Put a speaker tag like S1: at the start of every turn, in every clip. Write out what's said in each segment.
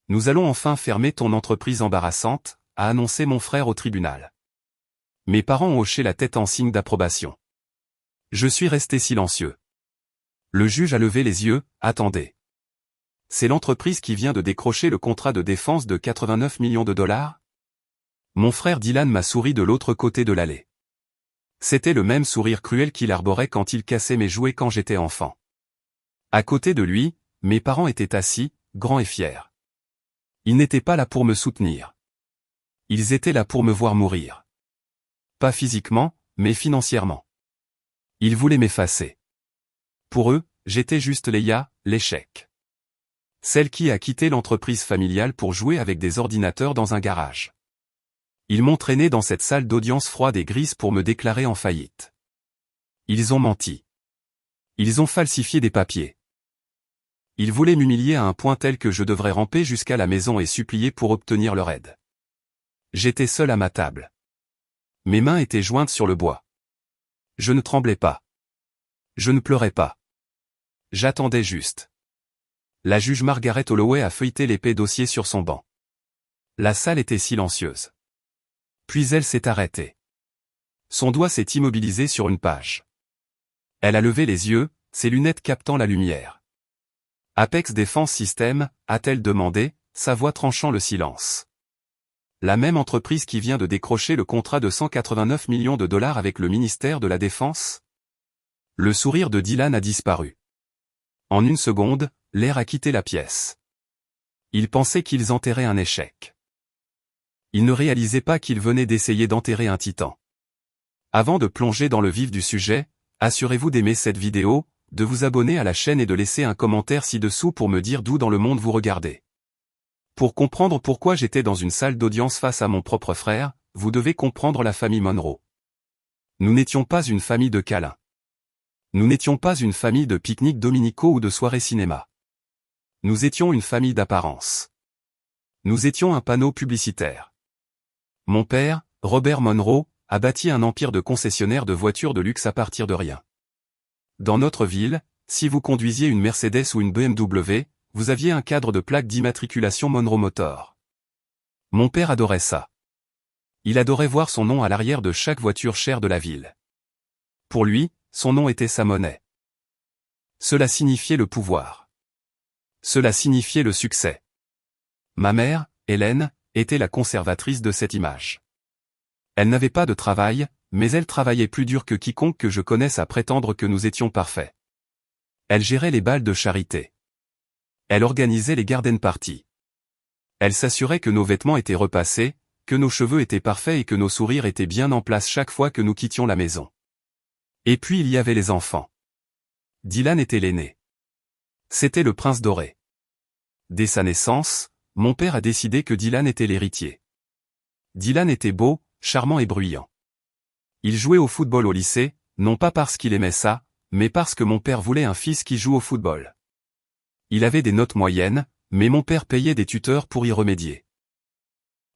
S1: Nous allons enfin fermer ton entreprise embarrassante, a annoncé mon frère au tribunal. Mes parents ont hoché la tête en signe d'approbation. Je suis resté silencieux. Le juge a levé les yeux, attendez. C'est l'entreprise qui vient de décrocher le contrat de défense de 89 millions de dollars? Mon frère Dylan m'a souri de l'autre côté de l'allée. C'était le même sourire cruel qu'il arborait quand il cassait mes jouets quand j'étais enfant. À côté de lui, mes parents étaient assis, grands et fiers. Ils n'étaient pas là pour me soutenir. Ils étaient là pour me voir mourir. Pas physiquement, mais financièrement. Ils voulaient m'effacer. Pour eux, j'étais juste Leia, l'échec. Celle qui a quitté l'entreprise familiale pour jouer avec des ordinateurs dans un garage. Ils m'ont traîné dans cette salle d'audience froide et grise pour me déclarer en faillite. Ils ont menti. Ils ont falsifié des papiers. Ils voulaient m'humilier à un point tel que je devrais ramper jusqu'à la maison et supplier pour obtenir leur aide. J'étais seul à ma table. Mes mains étaient jointes sur le bois. Je ne tremblais pas. Je ne pleurais pas. J'attendais juste. La juge Margaret Holloway a feuilleté l'épais dossier sur son banc. La salle était silencieuse. Puis elle s'est arrêtée. Son doigt s'est immobilisé sur une page. Elle a levé les yeux, ses lunettes captant la lumière. Apex Defense System, a-t-elle demandé, sa voix tranchant le silence. La même entreprise qui vient de décrocher le contrat de 189 millions de dollars avec le ministère de la Défense? Le sourire de Dylan a disparu. En une seconde, l'air a quitté la pièce. Ils pensaient qu'ils enterraient un échec. Ils ne réalisaient pas qu'ils venaient d'essayer d'enterrer un titan. Avant de plonger dans le vif du sujet, assurez-vous d'aimer cette vidéo, de vous abonner à la chaîne et de laisser un commentaire ci-dessous pour me dire d'où dans le monde vous regardez. Pour comprendre pourquoi j'étais dans une salle d'audience face à mon propre frère, vous devez comprendre la famille Monroe. Nous n'étions pas une famille de câlins. Nous n'étions pas une famille de pique-niques dominicaux ou de soirées cinéma. Nous étions une famille d'apparence. Nous étions un panneau publicitaire. Mon père, Robert Monroe, a bâti un empire de concessionnaires de voitures de luxe à partir de rien. Dans notre ville, si vous conduisiez une Mercedes ou une BMW, vous aviez un cadre de plaque d'immatriculation Monroe Motor. Mon père adorait ça. Il adorait voir son nom à l'arrière de chaque voiture chère de la ville. Pour lui, son nom était sa monnaie. Cela signifiait le pouvoir. Cela signifiait le succès. Ma mère, Hélène, était la conservatrice de cette image. Elle n'avait pas de travail, mais elle travaillait plus dur que quiconque que je connaisse à prétendre que nous étions parfaits. Elle gérait les bals de charité. Elle organisait les garden parties. Elle s'assurait que nos vêtements étaient repassés, que nos cheveux étaient parfaits et que nos sourires étaient bien en place chaque fois que nous quittions la maison. Et puis il y avait les enfants. Dylan était l'aîné. C'était le prince doré. Dès sa naissance, mon père a décidé que Dylan était l'héritier. Dylan était beau, charmant et bruyant. Il jouait au football au lycée, non pas parce qu'il aimait ça, mais parce que mon père voulait un fils qui joue au football. Il avait des notes moyennes, mais mon père payait des tuteurs pour y remédier.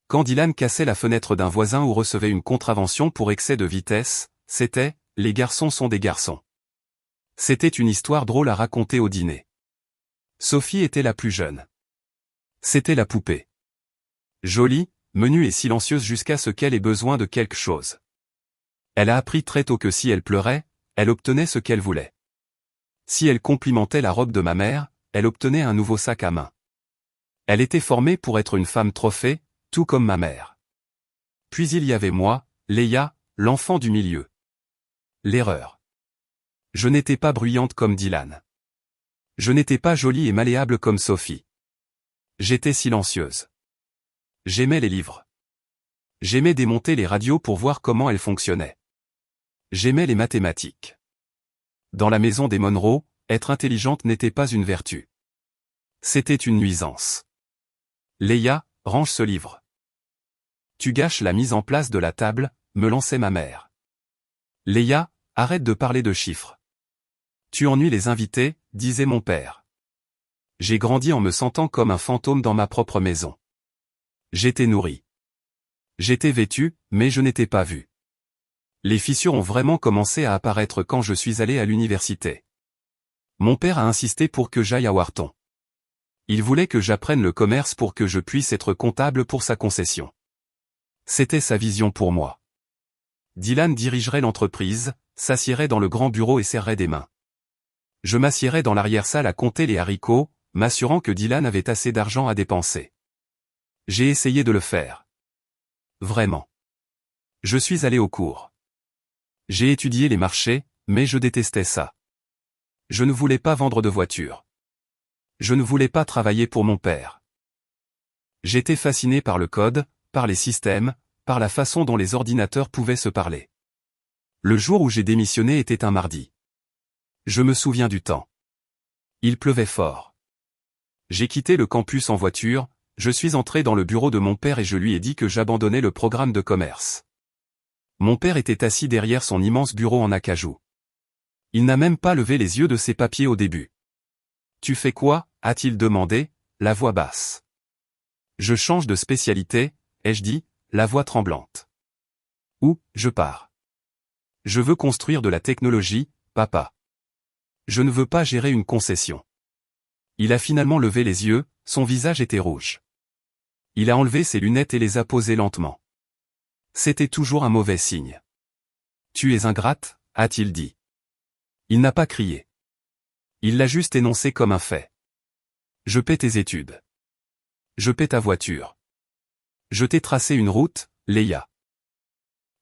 S1: Quand Dylan cassait la fenêtre d'un voisin ou recevait une contravention pour excès de vitesse, c'était « les garçons sont des garçons ». C'était une histoire drôle à raconter au dîner. Sophie était la plus jeune. C'était la poupée. Jolie, menue et silencieuse jusqu'à ce qu'elle ait besoin de quelque chose. Elle a appris très tôt que si elle pleurait, elle obtenait ce qu'elle voulait. Si elle complimentait la robe de ma mère, elle obtenait un nouveau sac à main. Elle était formée pour être une femme trophée, tout comme ma mère. Puis il y avait moi, Leia, l'enfant du milieu. L'erreur. Je n'étais pas bruyante comme Dylan. Je n'étais pas jolie et malléable comme Sophie. J'étais silencieuse. J'aimais les livres. J'aimais démonter les radios pour voir comment elles fonctionnaient. J'aimais les mathématiques. Dans la maison des Monroe, être intelligente n'était pas une vertu. C'était une nuisance. Leia, range ce livre. Tu gâches la mise en place de la table, me lançait ma mère. Leia, arrête de parler de chiffres. Tu ennuies les invités, disait mon père. J'ai grandi en me sentant comme un fantôme dans ma propre maison. J'étais nourri. J'étais vêtu, mais je n'étais pas vu. Les fissures ont vraiment commencé à apparaître quand je suis allé à l'université. Mon père a insisté pour que j'aille à Wharton. Il voulait que j'apprenne le commerce pour que je puisse être comptable pour sa concession. C'était sa vision pour moi. Dylan dirigerait l'entreprise, s'assiérait dans le grand bureau et serrerait des mains. Je m'assiérais dans l'arrière-salle à compter les haricots, m'assurant que Dylan avait assez d'argent à dépenser. J'ai essayé de le faire. Vraiment. Je suis allé au cours. J'ai étudié les marchés, mais je détestais ça. Je ne voulais pas vendre de voiture. Je ne voulais pas travailler pour mon père. J'étais fasciné par le code, par les systèmes, par la façon dont les ordinateurs pouvaient se parler. Le jour où j'ai démissionné était un mardi. Je me souviens du temps. Il pleuvait fort. J'ai quitté le campus en voiture, je suis entré dans le bureau de mon père et je lui ai dit que j'abandonnais le programme de commerce. Mon père était assis derrière son immense bureau en acajou. Il n'a même pas levé les yeux de ses papiers au début. « Tu fais quoi » a-t-il demandé, la voix basse. « Je change de spécialité » ai-je dit, la voix tremblante. « Où, je pars. Je veux construire de la technologie, papa. Je ne veux pas gérer une concession. » Il a finalement levé les yeux, son visage était rouge. Il a enlevé ses lunettes et les a posées lentement. C'était toujours un mauvais signe. « Tu es ingrate » a-t-il dit. Il n'a pas crié. Il l'a juste énoncé comme un fait. Je paie tes études. Je paie ta voiture. Je t'ai tracé une route, Leia.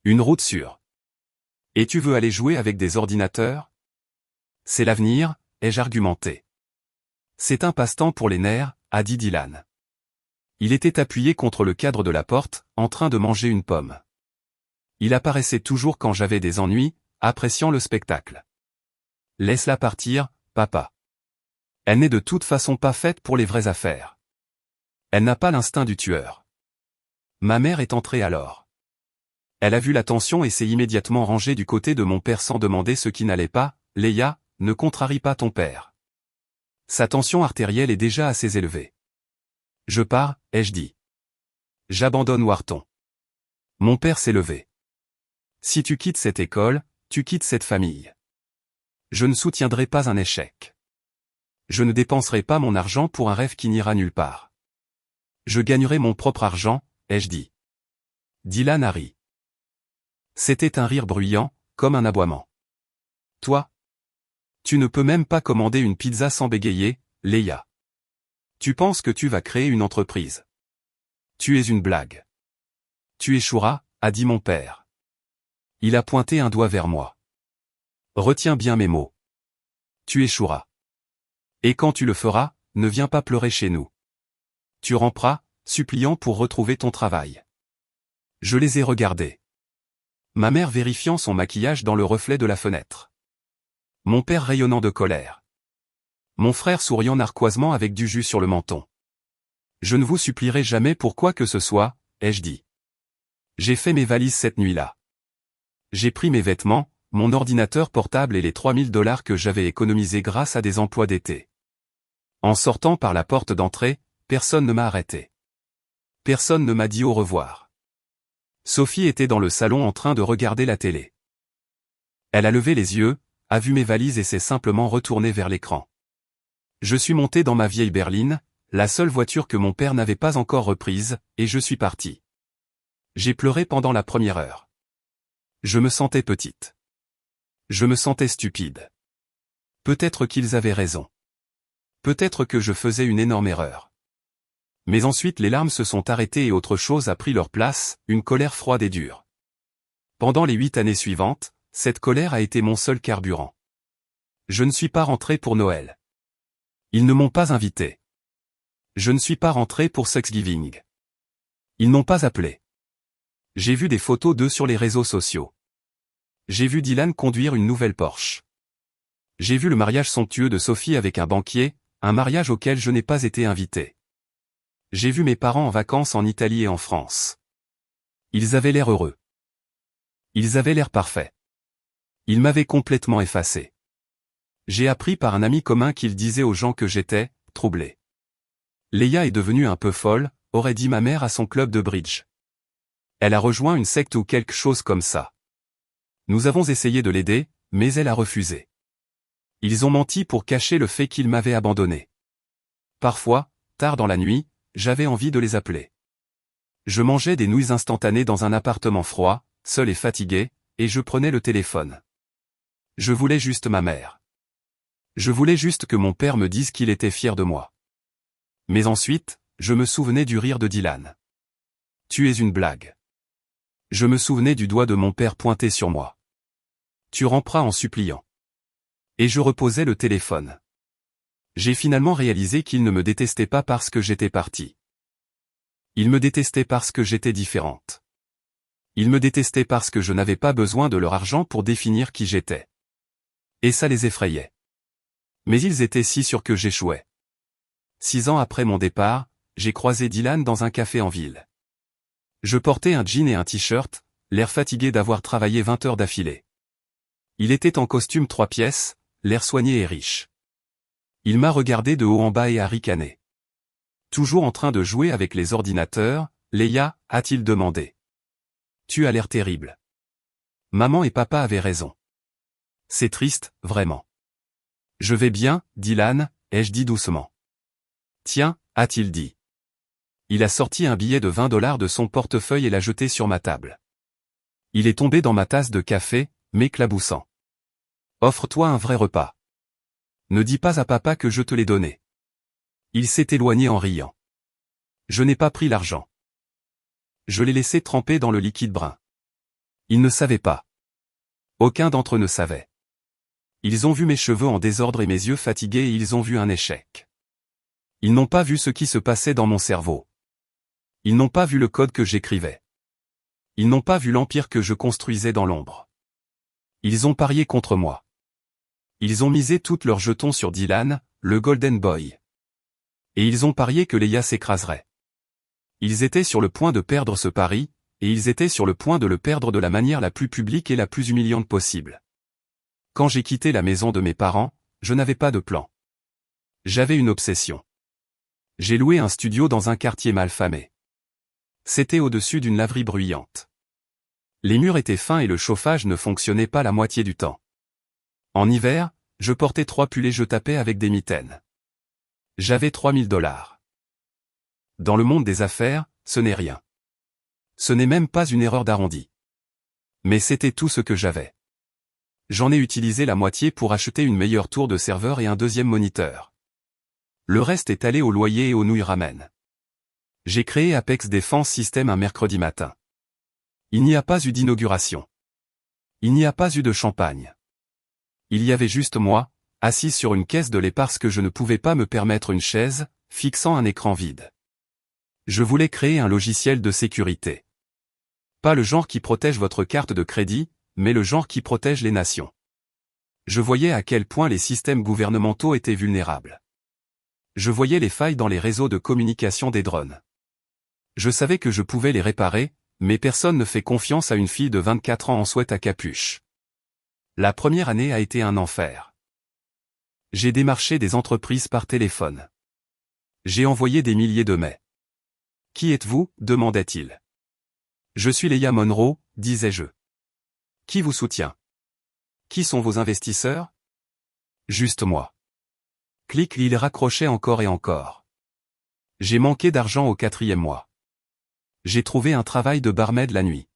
S1: Une route sûre. Et tu veux aller jouer avec des ordinateurs? C'est l'avenir, ai-je argumenté. C'est un passe-temps pour les nerfs, a dit Dylan. Il était appuyé contre le cadre de la porte, en train de manger une pomme. Il apparaissait toujours quand j'avais des ennuis, appréciant le spectacle. Laisse-la partir, papa. Elle n'est de toute façon pas faite pour les vraies affaires. Elle n'a pas l'instinct du tueur. Ma mère est entrée alors. Elle a vu la tension et s'est immédiatement rangée du côté de mon père sans demander ce qui n'allait pas. Leia, ne contrarie pas ton père. Sa tension artérielle est déjà assez élevée. Je pars, ai-je dit. J'abandonne Wharton. Mon père s'est levé. Si tu quittes cette école, tu quittes cette famille. Je ne soutiendrai pas un échec. Je ne dépenserai pas mon argent pour un rêve qui n'ira nulle part. Je gagnerai mon propre argent, ai-je dit. Dylan a ri. C'était un rire bruyant, comme un aboiement. Toi? Tu ne peux même pas commander une pizza sans bégayer, Leia. Tu penses que tu vas créer une entreprise. Tu es une blague. Tu échoueras, a dit mon père. Il a pointé un doigt vers moi. Retiens bien mes mots. Tu échoueras. Et quand tu le feras, ne viens pas pleurer chez nous. Tu ramperas, suppliant pour retrouver ton travail. Je les ai regardés. Ma mère vérifiant son maquillage dans le reflet de la fenêtre. Mon père rayonnant de colère. Mon frère souriant narquoisement avec du jus sur le menton. Je ne vous supplierai jamais pour quoi que ce soit, ai-je dit. J'ai fait mes valises cette nuit-là. J'ai pris mes vêtements, mon ordinateur portable et les $3000 que j'avais économisés grâce à des emplois d'été. En sortant par la porte d'entrée, personne ne m'a arrêté. Personne ne m'a dit au revoir. Sophie était dans le salon en train de regarder la télé. Elle a levé les yeux, a vu mes valises et s'est simplement retournée vers l'écran. Je suis monté dans ma vieille berline, la seule voiture que mon père n'avait pas encore reprise, et je suis parti. J'ai pleuré pendant la première heure. Je me sentais petite. Je me sentais stupide. Peut-être qu'ils avaient raison. Peut-être que je faisais une énorme erreur. Mais ensuite les larmes se sont arrêtées et autre chose a pris leur place, une colère froide et dure. Pendant les 8 années suivantes, cette colère a été mon seul carburant. Je ne suis pas rentré pour Noël. Ils ne m'ont pas invité. Je ne suis pas rentré pour Thanksgiving. Ils n'ont pas appelé. J'ai vu des photos d'eux sur les réseaux sociaux. J'ai vu Dylan conduire une nouvelle Porsche. J'ai vu le mariage somptueux de Sophie avec un banquier, un mariage auquel je n'ai pas été invité. J'ai vu mes parents en vacances en Italie et en France. Ils avaient l'air heureux. Ils avaient l'air parfaits. Ils m'avaient complètement effacé. J'ai appris par un ami commun qu'il disait aux gens que j'étais troublé. Leia est devenue un peu folle, aurait dit ma mère à son club de bridge. Elle a rejoint une secte ou quelque chose comme ça. Nous avons essayé de l'aider, mais elle a refusé. Ils ont menti pour cacher le fait qu'ils m'avaient abandonné. Parfois, tard dans la nuit, j'avais envie de les appeler. Je mangeais des nouilles instantanées dans un appartement froid, seul et fatigué, et je prenais le téléphone. Je voulais juste ma mère. Je voulais juste que mon père me dise qu'il était fier de moi. Mais ensuite, je me souvenais du rire de Dylan. Tu es une blague. Je me souvenais du doigt de mon père pointé sur moi. Tu ramperas en suppliant. Et je reposais le téléphone. J'ai finalement réalisé qu'il ne me détestait pas parce que j'étais parti. Il me détestait parce que j'étais différente. Il me détestait parce que je n'avais pas besoin de leur argent pour définir qui j'étais. Et ça les effrayait. Mais ils étaient si sûrs que j'échouais. 6 ans après mon départ, j'ai croisé Dylan dans un café en ville. Je portais un jean et un t-shirt, l'air fatigué d'avoir travaillé 20 heures d'affilée. Il était en costume 3 pièces, l'air soigné et riche. Il m'a regardé de haut en bas et a ricané. Toujours en train de jouer avec les ordinateurs, Leia, a-t-il demandé. Tu as l'air terrible. Maman et papa avaient raison. C'est triste, vraiment. Je vais bien, Dylan, ai-je dit doucement. Tiens, a-t-il dit. Il a sorti un billet de $20 de son portefeuille et l'a jeté sur ma table. Il est tombé dans ma tasse de café, m'éclaboussant. Offre-toi un vrai repas. Ne dis pas à papa que je te l'ai donné. Il s'est éloigné en riant. Je n'ai pas pris l'argent. Je l'ai laissé tremper dans le liquide brun. Ils ne savaient pas. Aucun d'entre eux ne savait. Ils ont vu mes cheveux en désordre et mes yeux fatigués et ils ont vu un échec. Ils n'ont pas vu ce qui se passait dans mon cerveau. Ils n'ont pas vu le code que j'écrivais. Ils n'ont pas vu l'empire que je construisais dans l'ombre. Ils ont parié contre moi. Ils ont misé toutes leurs jetons sur Dylan, le Golden Boy. Et ils ont parié que Leia s'écraserait. Ils étaient sur le point de perdre ce pari, et ils étaient sur le point de le perdre de la manière la plus publique et la plus humiliante possible. Quand j'ai quitté la maison de mes parents, je n'avais pas de plan. J'avais une obsession. J'ai loué un studio dans un quartier malfamé. C'était au-dessus d'une laverie bruyante. Les murs étaient fins et le chauffage ne fonctionnait pas la moitié du temps. En hiver, je portais 3 pulls et je tapais avec des mitaines. J'avais $3000. Dans le monde des affaires, ce n'est rien. Ce n'est même pas une erreur d'arrondi. Mais c'était tout ce que j'avais. J'en ai utilisé la moitié pour acheter une meilleure tour de serveur et un deuxième moniteur. Le reste est allé au loyer et aux nouilles ramen. J'ai créé Apex Defense System un mercredi matin. Il n'y a pas eu d'inauguration. Il n'y a pas eu de champagne. Il y avait juste moi, assis sur une caisse de lait parce que je ne pouvais pas me permettre une chaise, fixant un écran vide. Je voulais créer un logiciel de sécurité. Pas le genre qui protège votre carte de crédit, mais le genre qui protège les nations. Je voyais à quel point les systèmes gouvernementaux étaient vulnérables. Je voyais les failles dans les réseaux de communication des drones. Je savais que je pouvais les réparer, mais personne ne fait confiance à une fille de 24 ans en sweat à capuche. La première année a été un enfer. J'ai démarché des entreprises par téléphone. J'ai envoyé des milliers de mails. Qui êtes-vous ? Demandait-il. Je suis Leia Monroe, disais-je. Qui vous soutient ? Qui sont vos investisseurs ? Juste moi. Clic, il raccrochait encore et encore. J'ai manqué d'argent au 4e mois. J'ai trouvé un travail de barmaid la nuit.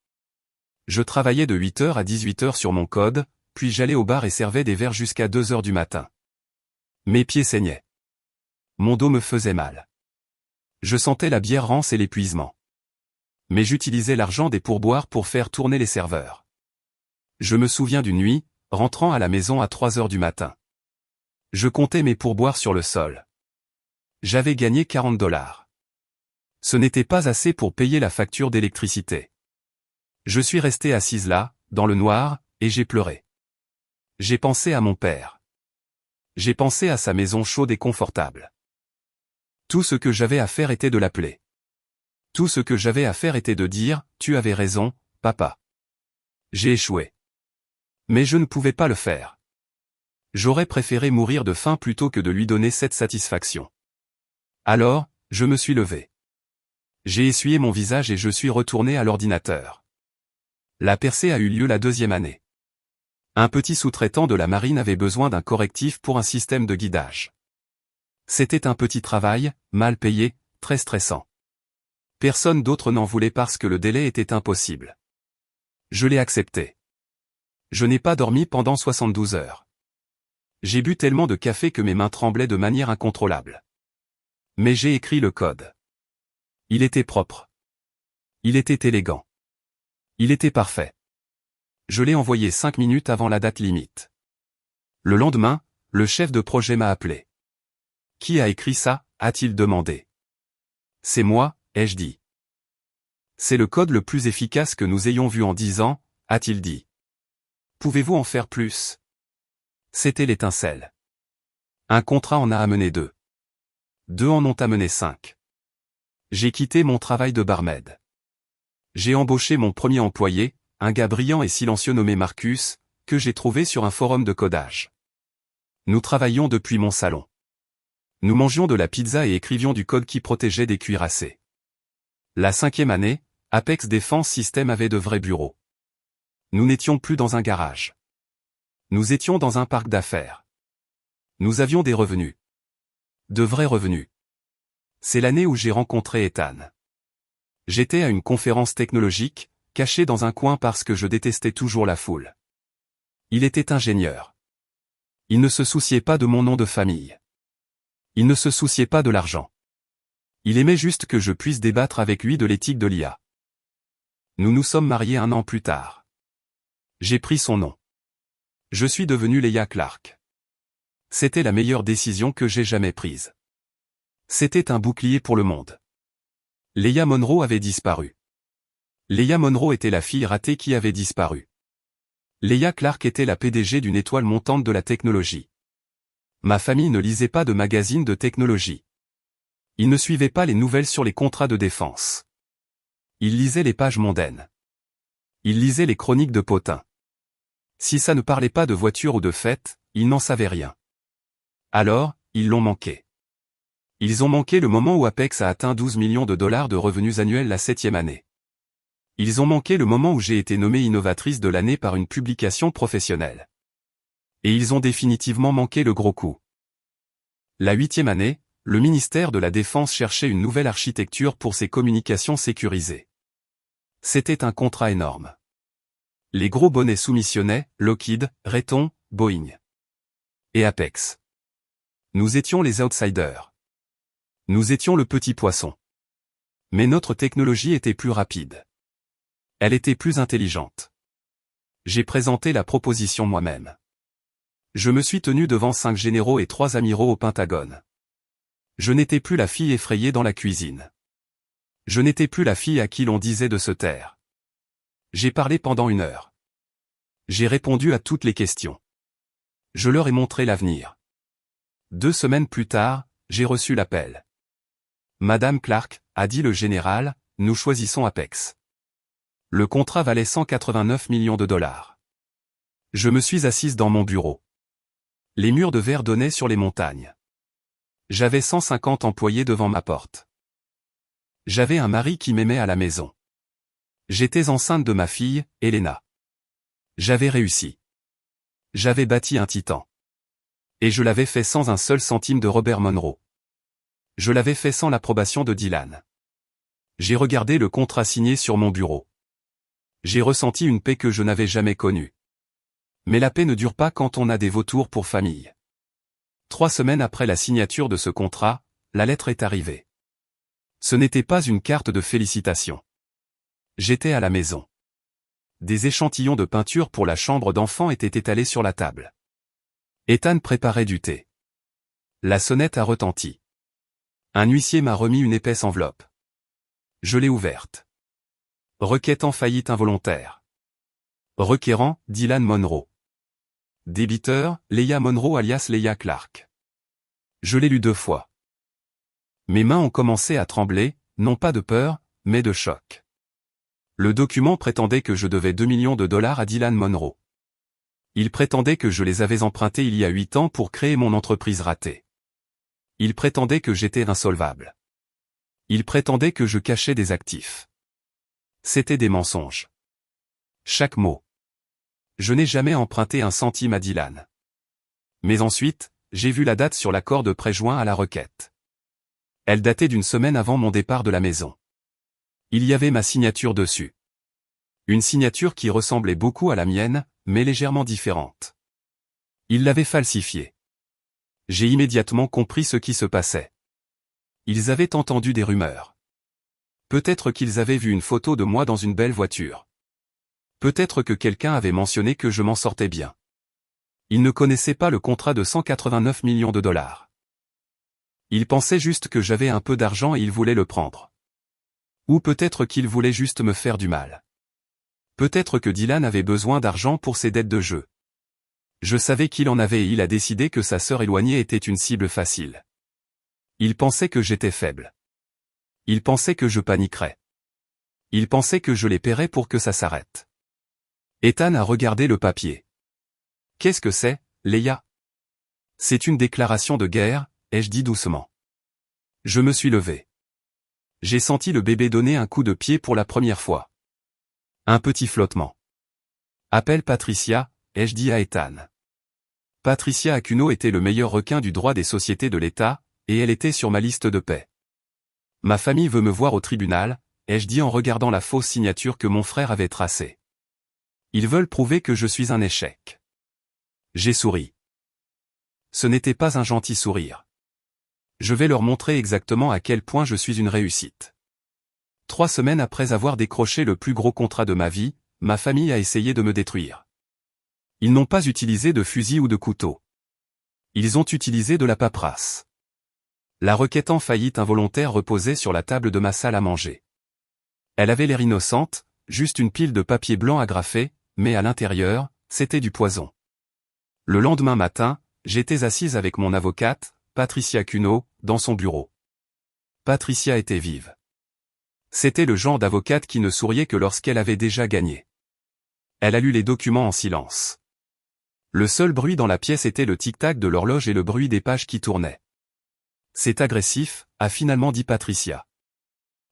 S1: Je travaillais de 8h à 18h sur mon code, puis j'allais au bar et servais des verres jusqu'à 2h du matin. Mes pieds saignaient. Mon dos me faisait mal. Je sentais la bière rance et l'épuisement. Mais j'utilisais l'argent des pourboires pour faire tourner les serveurs. Je me souviens d'une nuit, rentrant à la maison à 3h du matin. Je comptais mes pourboires sur le sol. J'avais gagné $40. Ce n'était pas assez pour payer la facture d'électricité. Je suis resté assise là, dans le noir, et j'ai pleuré. J'ai pensé à mon père. J'ai pensé à sa maison chaude et confortable. Tout ce que j'avais à faire était de l'appeler. Tout ce que j'avais à faire était de dire, « Tu avais raison, papa. » J'ai échoué. Mais je ne pouvais pas le faire. J'aurais préféré mourir de faim plutôt que de lui donner cette satisfaction. Alors, je me suis levé. J'ai essuyé mon visage et je suis retourné à l'ordinateur. La percée a eu lieu la 2e année. Un petit sous-traitant de la marine avait besoin d'un correctif pour un système de guidage. C'était un petit travail, mal payé, très stressant. Personne d'autre n'en voulait parce que le délai était impossible. Je l'ai accepté. Je n'ai pas dormi pendant 72 heures. J'ai bu tellement de café que mes mains tremblaient de manière incontrôlable. Mais j'ai écrit le code. Il était propre. Il était élégant. Il était parfait. Je l'ai envoyé 5 minutes avant la date limite. Le lendemain, le chef de projet m'a appelé. « Qui a écrit ça ?» a-t-il demandé. « C'est moi », ai-je dit. « C'est le code le plus efficace que nous ayons vu en 10 ans, » a-t-il dit. « Pouvez-vous en faire plus ?» C'était l'étincelle. Un contrat en a amené 2. 2 en ont amené 5. J'ai quitté mon travail de barmaid. J'ai embauché mon premier employé, un gars brillant et silencieux nommé Marcus, que j'ai trouvé sur un forum de codage. Nous travaillions depuis mon salon. Nous mangions de la pizza et écrivions du code qui protégeait des cuirassés. La 5e année, Apex Defense System avait de vrais bureaux. Nous n'étions plus dans un garage. Nous étions dans un parc d'affaires. Nous avions des revenus. De vrais revenus. C'est l'année où j'ai rencontré Ethan. J'étais à une conférence technologique, caché dans un coin parce que je détestais toujours la foule. Il était ingénieur. Il ne se souciait pas de mon nom de famille. Il ne se souciait pas de l'argent. Il aimait juste que je puisse débattre avec lui de l'éthique de l'IA. Nous nous sommes mariés 1 an plus tard. J'ai pris son nom. Je suis devenu Leia Clark. C'était la meilleure décision que j'ai jamais prise. C'était un bouclier pour le monde. Leia Monroe avait disparu. Leia Monroe était la fille ratée qui avait disparu. Leia Clark était la PDG d'une étoile montante de la technologie. Ma famille ne lisait pas de magazines de technologie. Ils ne suivaient pas les nouvelles sur les contrats de défense. Ils lisaient les pages mondaines. Ils lisaient les chroniques de Potin. Si ça ne parlait pas de voitures ou de fêtes, ils n'en savaient rien. Alors, ils l'ont manqué. Ils ont manqué le moment où Apex a atteint 12 millions de dollars de revenus annuels la 7e année. Ils ont manqué le moment où j'ai été nommée innovatrice de l'année par une publication professionnelle. Et ils ont définitivement manqué le gros coup. La 8e année, le ministère de la Défense cherchait une nouvelle architecture pour ses communications sécurisées. C'était un contrat énorme. Les gros bonnets soumissionnaient, Lockheed, Raytheon, Boeing. Et Apex. Nous étions les outsiders. Nous étions le petit poisson. Mais notre technologie était plus rapide. Elle était plus intelligente. J'ai présenté la proposition moi-même. Je me suis tenu devant 5 généraux et 3 amiraux au Pentagone. Je n'étais plus la fille effrayée dans la cuisine. Je n'étais plus la fille à qui l'on disait de se taire. J'ai parlé pendant 1 heure. J'ai répondu à toutes les questions. Je leur ai montré l'avenir. 2 semaines plus tard, j'ai reçu l'appel. Madame Clark, a dit le général, nous choisissons Apex. Le contrat valait 189 millions de dollars. Je me suis assise dans mon bureau. Les murs de verre donnaient sur les montagnes. J'avais 150 employés devant ma porte. J'avais un mari qui m'aimait à la maison. J'étais enceinte de ma fille, Elena. J'avais réussi. J'avais bâti un titan. Et je l'avais fait sans un seul centime de Robert Monroe. Je l'avais fait sans l'approbation de Dylan. J'ai regardé le contrat signé sur mon bureau. J'ai ressenti une paix que je n'avais jamais connue. Mais la paix ne dure pas quand on a des vautours pour famille. 3 semaines après la signature de ce contrat, la lettre est arrivée. Ce n'était pas une carte de félicitations. J'étais à la maison. Des échantillons de peinture pour la chambre d'enfant étaient étalés sur la table. Ethan préparait du thé. La sonnette a retenti. Un huissier m'a remis une épaisse enveloppe. Je l'ai ouverte. Requête en faillite involontaire. Requérant, Dylan Monroe. Débiteur, Leia Monroe alias Leia Clark. Je l'ai lu 2 fois. Mes mains ont commencé à trembler, non pas de peur, mais de choc. Le document prétendait que je devais 2 millions de dollars à Dylan Monroe. Il prétendait que je les avais empruntés il y a 8 ans pour créer mon entreprise ratée. Il prétendait que j'étais insolvable. Il prétendait que je cachais des actifs. C'était des mensonges. Chaque mot. Je n'ai jamais emprunté un centime à Dylan. Mais ensuite, j'ai vu la date sur l'accord de prêt joint à la requête. Elle datait d'une semaine avant mon départ de la maison. Il y avait ma signature dessus. Une signature qui ressemblait beaucoup à la mienne, mais légèrement différente. Ils l'avaient falsifiée. J'ai immédiatement compris ce qui se passait. Ils avaient entendu des rumeurs. Peut-être qu'ils avaient vu une photo de moi dans une belle voiture. Peut-être que quelqu'un avait mentionné que je m'en sortais bien. Ils ne connaissaient pas le contrat de 189 millions de dollars. Ils pensaient juste que j'avais un peu d'argent et ils voulaient le prendre. Ou peut-être qu'ils voulaient juste me faire du mal. Peut-être que Dylan avait besoin d'argent pour ses dettes de jeu. Je savais qu'il en avait et il a décidé que sa sœur éloignée était une cible facile. Il pensait que j'étais faible. Il pensait que je paniquerais. Il pensait que je les paierais pour que ça s'arrête. Ethan a regardé le papier. Qu'est-ce que c'est, Leia? C'est une déclaration de guerre, ai-je dit doucement. Je me suis levé. J'ai senti le bébé donner un coup de pied pour la première fois. Un petit flottement. Appelle Patricia, ai-je dit à Ethan. Patricia Acuno était le meilleur requin du droit des sociétés de l'État, et elle était sur ma liste de paix. Ma famille veut me voir au tribunal, ai-je dit en regardant la fausse signature que mon frère avait tracée. Ils veulent prouver que je suis un échec. J'ai souri. Ce n'était pas un gentil sourire. Je vais leur montrer exactement à quel point je suis une réussite. 3 semaines après avoir décroché le plus gros contrat de ma vie, ma famille a essayé de me détruire. Ils n'ont pas utilisé de fusil ou de couteau. Ils ont utilisé de la paperasse. La requête en faillite involontaire reposait sur la table de ma salle à manger. Elle avait l'air innocente, juste une pile de papier blanc agrafé, mais à l'intérieur, c'était du poison. Le lendemain matin, j'étais assise avec mon avocate, Patricia Cuno, dans son bureau. Patricia était vive. C'était le genre d'avocate qui ne souriait que lorsqu'elle avait déjà gagné. Elle a lu les documents en silence. Le seul bruit dans la pièce était le tic-tac de l'horloge et le bruit des pages qui tournaient. C'est agressif, a finalement dit Patricia.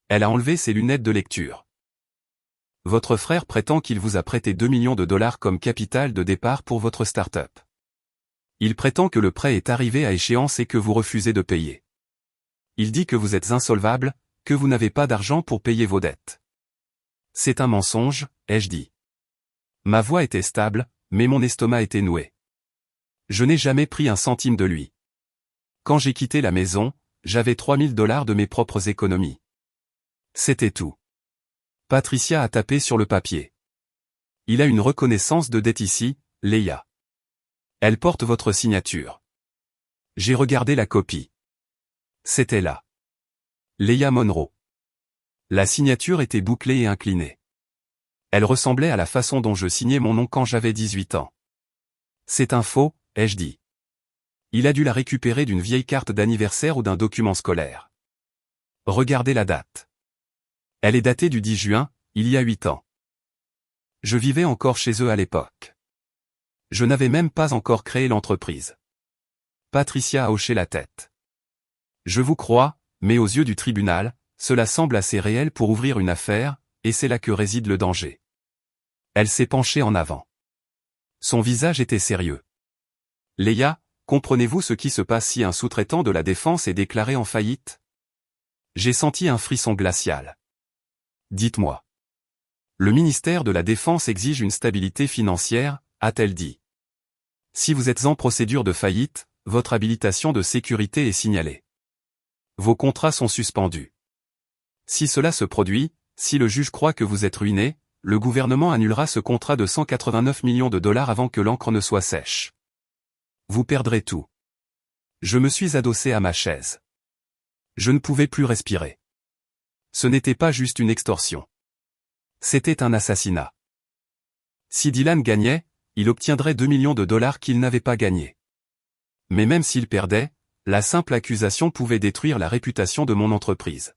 S1: Elle a enlevé ses lunettes de lecture. Votre frère prétend qu'il vous a prêté 2 millions de dollars comme capital de départ pour votre start-up. Il prétend que le prêt est arrivé à échéance et que vous refusez de payer. Il dit que vous êtes insolvable, que vous n'avez pas d'argent pour payer vos dettes. C'est un mensonge, ai-je dit. Ma voix était stable, mais mon estomac était noué. Je n'ai jamais pris un centime de lui. Quand j'ai quitté la maison, j'avais 3 000 dollars de mes propres économies. C'était tout. Patricia a tapé sur le papier. Il a une reconnaissance de dette ici, Leia. Elle porte votre signature. J'ai regardé la copie. C'était là. Leia Monroe. La signature était bouclée et inclinée. Elle ressemblait à la façon dont je signais mon nom quand j'avais 18 ans. C'est un faux, ai-je dit. Il a dû la récupérer d'une vieille carte d'anniversaire ou d'un document scolaire. Regardez la date. Elle est datée du 10 juin, il y a 8 ans. Je vivais encore chez eux à l'époque. Je n'avais même pas encore créé l'entreprise. Patricia a hoché la tête. Je vous crois, mais aux yeux du tribunal, cela semble assez réel pour ouvrir une affaire, et c'est là que réside le danger. Elle s'est penchée en avant. Son visage était sérieux. Leia, comprenez-vous ce qui se passe si un sous-traitant de la défense est déclaré en faillite? J'ai senti un frisson glacial. Dites-moi. Le ministère de la Défense exige une stabilité financière, a-t-elle dit. Si vous êtes en procédure de faillite, votre habilitation de sécurité est signalée. Vos contrats sont suspendus. Si cela se produit, si le juge croit que vous êtes ruiné, le gouvernement annulera ce contrat de 189 millions de dollars avant que l'encre ne soit sèche. Vous perdrez tout. Je me suis adossé à ma chaise. Je ne pouvais plus respirer. Ce n'était pas juste une extorsion. C'était un assassinat. Si Dylan gagnait, il obtiendrait 2 millions de dollars qu'il n'avait pas gagnés. Mais même s'il perdait, la simple accusation pouvait détruire la réputation de mon entreprise.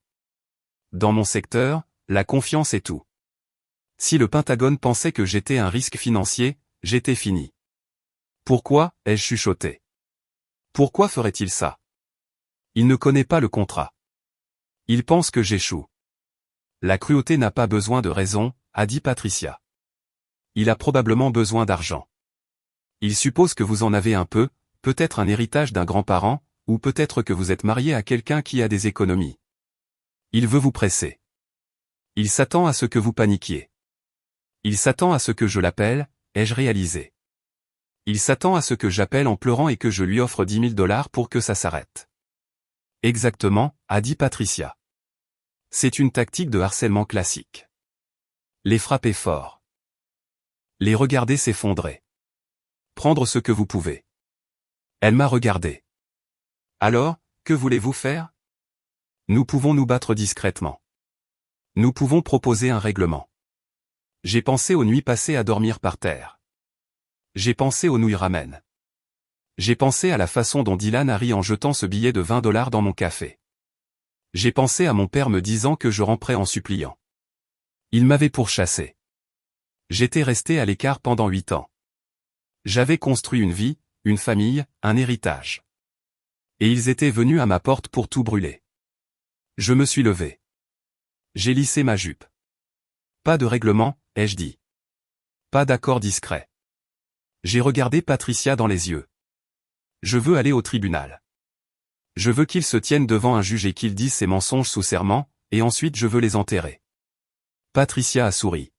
S1: Dans mon secteur, la confiance est tout. Si le Pentagone pensait que j'étais un risque financier, j'étais fini. Pourquoi, ai-je chuchoté? Pourquoi ferait-il ça? Il ne connaît pas le contrat. Il pense que j'échoue. La cruauté n'a pas besoin de raison, a dit Patricia. Il a probablement besoin d'argent. Il suppose que vous en avez un peu, peut-être un héritage d'un grand-parent, ou peut-être que vous êtes marié à quelqu'un qui a des économies. Il veut vous presser. Il s'attend à ce que vous paniquiez. Il s'attend à ce que je l'appelle, ai-je réalisé. Il s'attend à ce que j'appelle en pleurant et que je lui offre 10 000 $ pour que ça s'arrête. Exactement, a dit Patricia. C'est une tactique de harcèlement classique. Les frapper fort. Les regarder s'effondrer. Prendre ce que vous pouvez. Elle m'a regardé. Alors, que voulez-vous faire? Nous pouvons nous battre discrètement. Nous pouvons proposer un règlement. J'ai pensé aux nuits passées à dormir par terre. J'ai pensé aux nouilles ramen. J'ai pensé à la façon dont Dylan a ri en jetant ce billet de 20 $ dans mon café. J'ai pensé à mon père me disant que je ramperais en suppliant. Il m'avait pourchassé. J'étais resté à l'écart pendant 8 ans. J'avais construit une vie, une famille, un héritage. Et ils étaient venus à ma porte pour tout brûler. Je me suis levé. J'ai lissé ma jupe. Pas de règlement, ai-je dit. Pas d'accord discret. J'ai regardé Patricia dans les yeux. Je veux aller au tribunal. Je veux qu'il se tienne devant un juge et qu'il dise ses mensonges sous serment, et ensuite je veux les enterrer. Patricia a souri.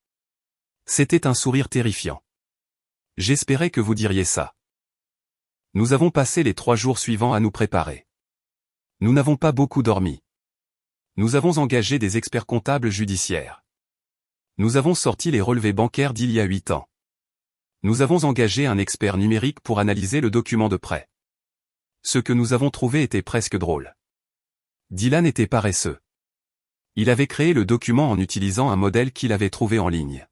S1: C'était un sourire terrifiant. J'espérais que vous diriez ça. Nous avons passé les 3 jours suivants à nous préparer. Nous n'avons pas beaucoup dormi. Nous avons engagé des experts comptables judiciaires. Nous avons sorti les relevés bancaires d'il y a 8 ans. Nous avons engagé un expert numérique pour analyser le document de prêt. Ce que nous avons trouvé était presque drôle. Dylan était paresseux. Il avait créé le document en utilisant un modèle qu'il avait trouvé en ligne.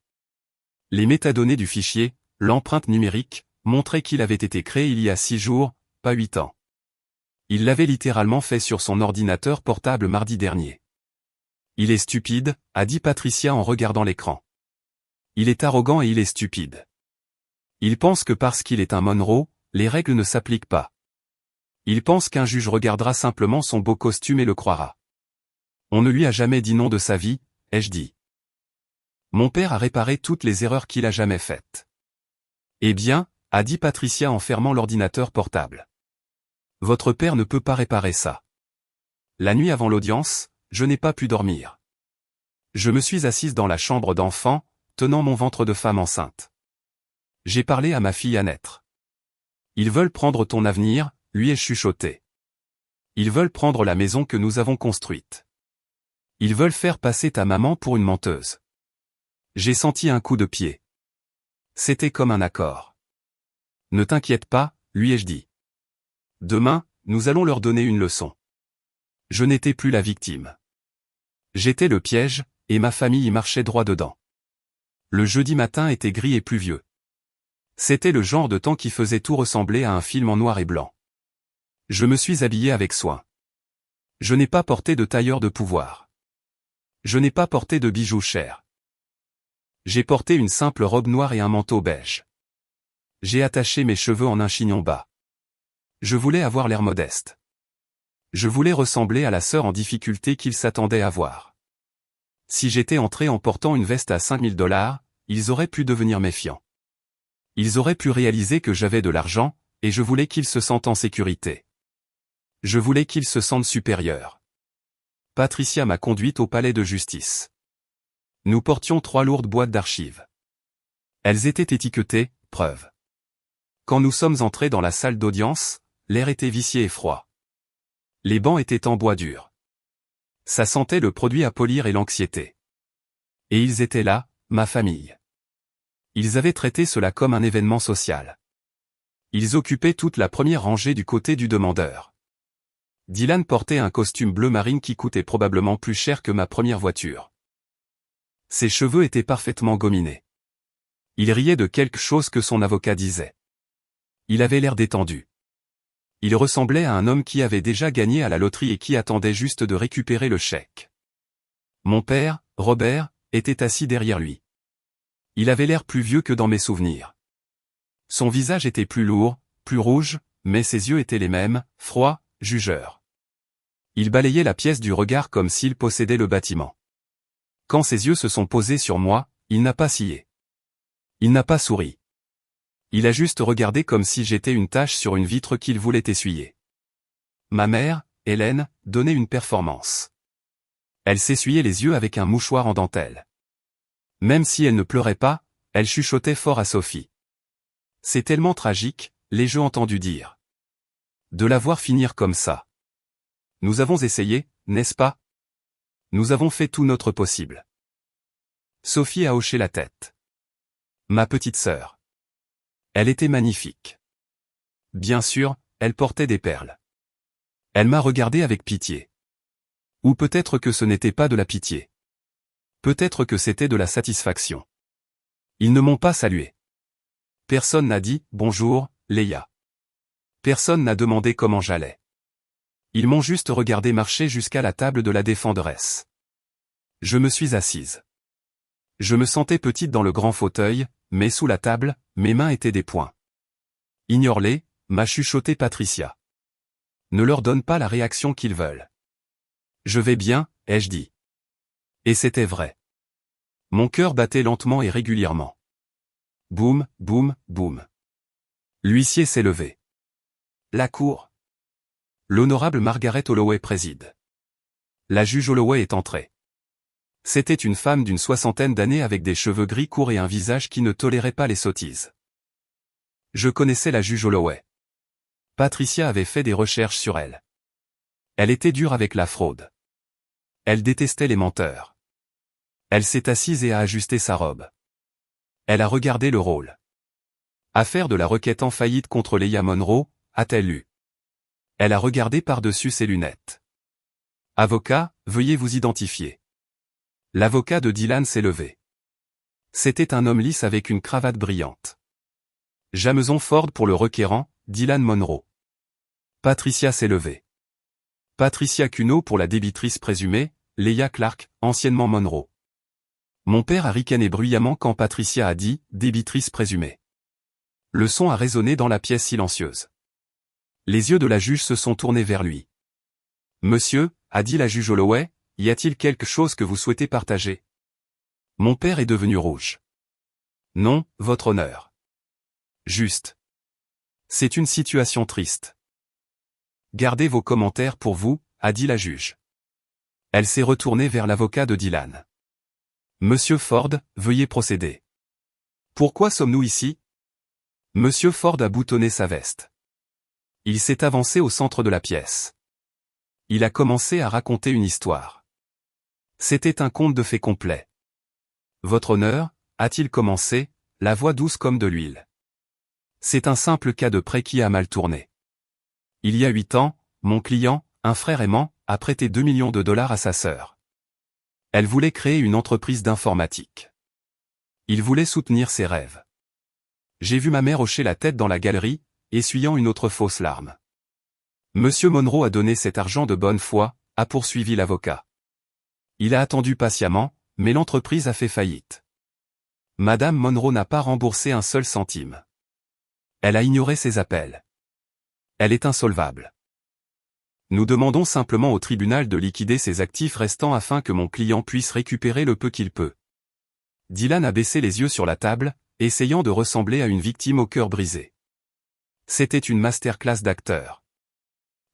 S1: Les métadonnées du fichier, l'empreinte numérique, montraient qu'il avait été créé il y a 6 jours, pas 8 ans. Il l'avait littéralement fait sur son ordinateur portable mardi dernier. Il est stupide, a dit Patricia en regardant l'écran. Il est arrogant et il est stupide. Il pense que parce qu'il est un Monroe, les règles ne s'appliquent pas. Il pense qu'un juge regardera simplement son beau costume et le croira. On ne lui a jamais dit non de sa vie, ai-je dit. Mon père a réparé toutes les erreurs qu'il a jamais faites. Eh bien, a dit Patricia en fermant l'ordinateur portable. Votre père ne peut pas réparer ça. La nuit avant l'audience, je n'ai pas pu dormir. Je me suis assise dans la chambre d'enfant, tenant mon ventre de femme enceinte. J'ai parlé à ma fille à naître. Ils veulent prendre ton avenir, lui ai-je chuchoté. Ils veulent prendre la maison que nous avons construite. Ils veulent faire passer ta maman pour une menteuse. J'ai senti un coup de pied. C'était comme un accord. Ne t'inquiète pas, lui ai-je dit. Demain, nous allons leur donner une leçon. Je n'étais plus la victime. J'étais le piège, et ma famille y marchait droit dedans. Le jeudi matin était gris et pluvieux. C'était le genre de temps qui faisait tout ressembler à un film en noir et blanc. Je me suis habillé avec soin. Je n'ai pas porté de tailleur de pouvoir. Je n'ai pas porté de bijoux chers. J'ai porté une simple robe noire et un manteau beige. J'ai attaché mes cheveux en un chignon bas. Je voulais avoir l'air modeste. Je voulais ressembler à la sœur en difficulté qu'ils s'attendaient à voir. Si j'étais entré en portant une veste à 5 000 $, ils auraient pu devenir méfiants. Ils auraient pu réaliser que j'avais de l'argent, et je voulais qu'ils se sentent en sécurité. Je voulais qu'ils se sentent supérieurs. Patricia m'a conduite au palais de justice. Nous portions 3 lourdes boîtes d'archives. Elles étaient étiquetées « Preuve ». Quand nous sommes entrés dans la salle d'audience, l'air était vicié et froid. Les bancs étaient en bois dur. Ça sentait le produit à polir et l'anxiété. Et ils étaient là, ma famille. Ils avaient traité cela comme un événement social. Ils occupaient toute la première rangée du côté du demandeur. Dylan portait un costume bleu marine qui coûtait probablement plus cher que ma première voiture. Ses cheveux étaient parfaitement gominés. Il riait de quelque chose que son avocat disait. Il avait l'air détendu. Il ressemblait à un homme qui avait déjà gagné à la loterie et qui attendait juste de récupérer le chèque. Mon père, Robert, était assis derrière lui. Il avait l'air plus vieux que dans mes souvenirs. Son visage était plus lourd, plus rouge, mais ses yeux étaient les mêmes, froids, jugeurs. Il balayait la pièce du regard comme s'il possédait le bâtiment. Quand ses yeux se sont posés sur moi, il n'a pas scié. Il n'a pas souri. Il a juste regardé comme si j'étais une tache sur une vitre qu'il voulait essuyer. Ma mère, Hélène, donnait une performance. Elle s'essuyait les yeux avec un mouchoir en dentelle. Même si elle ne pleurait pas, elle chuchotait fort à Sophie. C'est tellement tragique, l'ai-je entendu dire. De la voir finir comme ça. Nous avons essayé, n'est-ce pas? Nous avons fait tout notre possible. Sophie a hoché la tête. Ma petite sœur. Elle était magnifique. Bien sûr, elle portait des perles. Elle m'a regardé avec pitié. Ou peut-être que ce n'était pas de la pitié. Peut-être que c'était de la satisfaction. Ils ne m'ont pas salué. Personne n'a dit « Bonjour, Léa ». Personne n'a demandé comment j'allais. Ils m'ont juste regardé marcher jusqu'à la table de la défenderesse. Je me suis assise. Je me sentais petite dans le grand fauteuil, mais sous la table, mes mains étaient des poings. Ignore-les, m'a chuchoté Patricia. Ne leur donne pas la réaction qu'ils veulent. Je vais bien, ai-je dit. Et c'était vrai. Mon cœur battait lentement et régulièrement. Boum, boum, boum. L'huissier s'est levé. La cour. L'honorable Margaret Holloway préside. La juge Holloway est entrée. C'était une femme d'une 60aine d'années avec des cheveux gris courts et un visage qui ne tolérait pas les sottises. Je connaissais la juge Holloway. Patricia avait fait des recherches sur elle. Elle était dure avec la fraude. Elle détestait les menteurs. Elle s'est assise et a ajusté sa robe. Elle a regardé le rôle. Affaire de la requête en faillite contre Leah Monroe, a-t-elle lu. Elle a regardé par-dessus ses lunettes. Avocat, veuillez vous identifier. L'avocat de Dylan s'est levé. C'était un homme lisse avec une cravate brillante. Jameson Ford pour le requérant, Dylan Monroe. Patricia s'est levée. Patricia Cuno pour la débitrice présumée, Leah Clark, anciennement Monroe. Mon père a ricané bruyamment quand Patricia a dit « débitrice présumée ». Le son a résonné dans la pièce silencieuse. Les yeux de la juge se sont tournés vers lui. « Monsieur, a dit la juge Holloway, y a-t-il quelque chose que vous souhaitez partager ?» Mon père est devenu rouge. « Non, votre honneur. » Juste. C'est une situation triste. Gardez vos commentaires pour vous, a dit la juge. Elle s'est retournée vers l'avocat de Dylan. Monsieur Ford, veuillez procéder. Pourquoi sommes-nous ici? Monsieur Ford a boutonné sa veste. Il s'est avancé au centre de la pièce. Il a commencé à raconter une histoire. C'était un conte de fées complet. Votre honneur, a-t-il commencé, la voix douce comme de l'huile. C'est un simple cas de prêt qui a mal tourné. Il y a 8 ans, mon client, un frère aimant, a prêté 2 millions de dollars à sa sœur. Elle voulait créer une entreprise d'informatique. Il voulait soutenir ses rêves. J'ai vu ma mère hocher la tête dans la galerie, essuyant une autre fausse larme. Monsieur Monroe a donné cet argent de bonne foi, a poursuivi l'avocat. Il a attendu patiemment, mais l'entreprise a fait faillite. Madame Monroe n'a pas remboursé un seul centime. Elle a ignoré ses appels. Elle est insolvable. Nous demandons simplement au tribunal de liquider ses actifs restants afin que mon client puisse récupérer le peu qu'il peut. Dylan a baissé les yeux sur la table, essayant de ressembler à une victime au cœur brisé. C'était une masterclass d'acteur.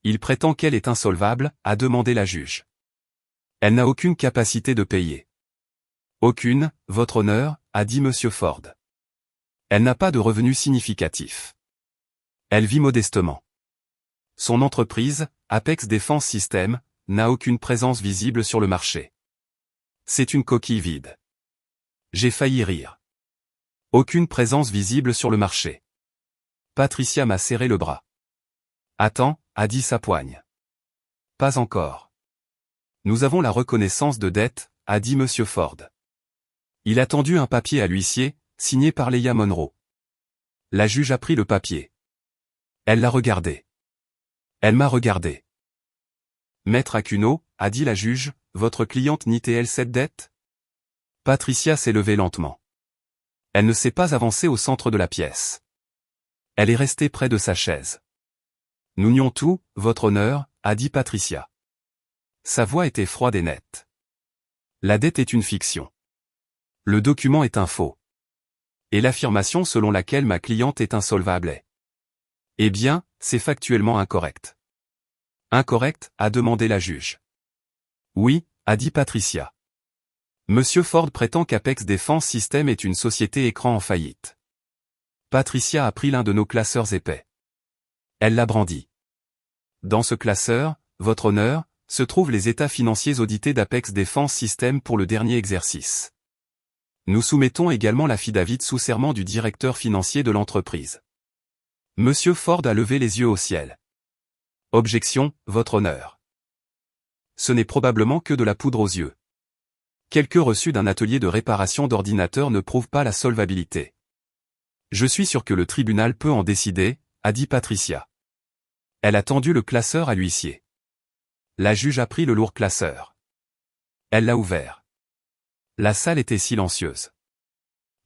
S1: Il prétend qu'elle est insolvable, a demandé la juge. Elle n'a aucune capacité de payer. Aucune, votre honneur, a dit monsieur Ford. Elle n'a pas de revenus significatifs. Elle vit modestement. Son entreprise, Apex Defense Systems, n'a aucune présence visible sur le marché. C'est une coquille vide. J'ai failli rire. Aucune présence visible sur le marché. Patricia m'a serré le bras. Attends, a dit sa poigne. Pas encore. Nous avons la reconnaissance de dette, a dit monsieur Ford. Il a tendu un papier à l'huissier, signé par Leah Monroe. La juge a pris le papier. Elle l'a regardé. Elle m'a regardé. Maître Acuno, a dit la juge, votre cliente nie-t-elle cette dette? Patricia s'est levée lentement. Elle ne s'est pas avancée au centre de la pièce. Elle est restée près de sa chaise. Nous nions tout, votre honneur, a dit Patricia. Sa voix était froide et nette. La dette est une fiction. Le document est un faux. Et l'affirmation selon laquelle ma cliente est insolvable est. Eh bien, c'est factuellement incorrect. Incorrect, a demandé la juge. Oui, a dit Patricia. Monsieur Ford prétend qu'Apex Defense Systems est une société écran en faillite. Patricia a pris l'un de nos classeurs épais. Elle l'a brandi. Dans ce classeur, votre honneur, se trouvent les états financiers audités d'Apex Defense Systems pour le dernier exercice. Nous soumettons également l'affidavit sous serment du directeur financier de l'entreprise. Monsieur Ford a levé les yeux au ciel. Objection, votre honneur. Ce n'est probablement que de la poudre aux yeux. Quelques reçus d'un atelier de réparation d'ordinateurs ne prouvent pas la solvabilité. Je suis sûr que le tribunal peut en décider, a dit Patricia. Elle a tendu le classeur à l'huissier. La juge a pris le lourd classeur. Elle l'a ouvert. La salle était silencieuse.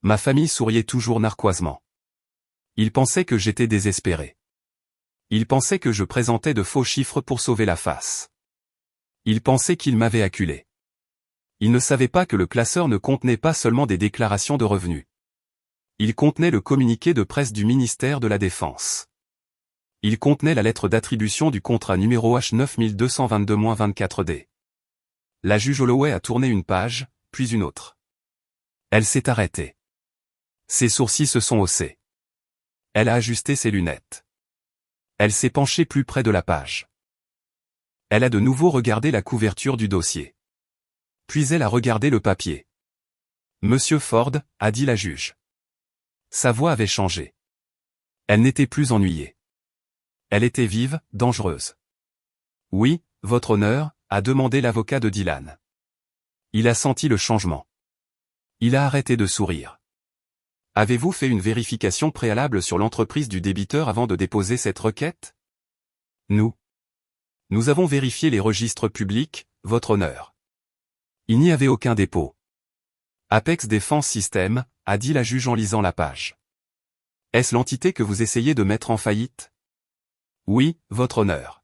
S1: Ma famille souriait toujours narquoisement. Ils pensaient que j'étais désespéré. Ils pensaient que je présentais de faux chiffres pour sauver la face. Ils pensaient qu'ils m'avaient acculé. Ils ne savaient pas que le classeur ne contenait pas seulement des déclarations de revenus. Il contenait le communiqué de presse du ministère de la Défense. Il contenait la lettre d'attribution du contrat numéro H9222-24D. La juge Holloway a tourné une page, puis une autre. Elle s'est arrêtée. Ses sourcils se sont haussés. Elle a ajusté ses lunettes. Elle s'est penchée plus près de la page. Elle a de nouveau regardé la couverture du dossier. Puis elle a regardé le papier. Monsieur Ford, a dit la juge. Sa voix avait changé. Elle n'était plus ennuyée. Elle était vive, dangereuse. Oui, votre honneur, a demandé l'avocat de Dylan. Il a senti le changement. Il a arrêté de sourire. Avez-vous fait une vérification préalable sur l'entreprise du débiteur avant de déposer cette requête? Nous avons vérifié les registres publics, votre honneur. Il n'y avait aucun dépôt. Apex Defense Systems, a dit la juge en lisant la page. Est-ce l'entité que vous essayez de mettre en faillite? Oui, votre honneur.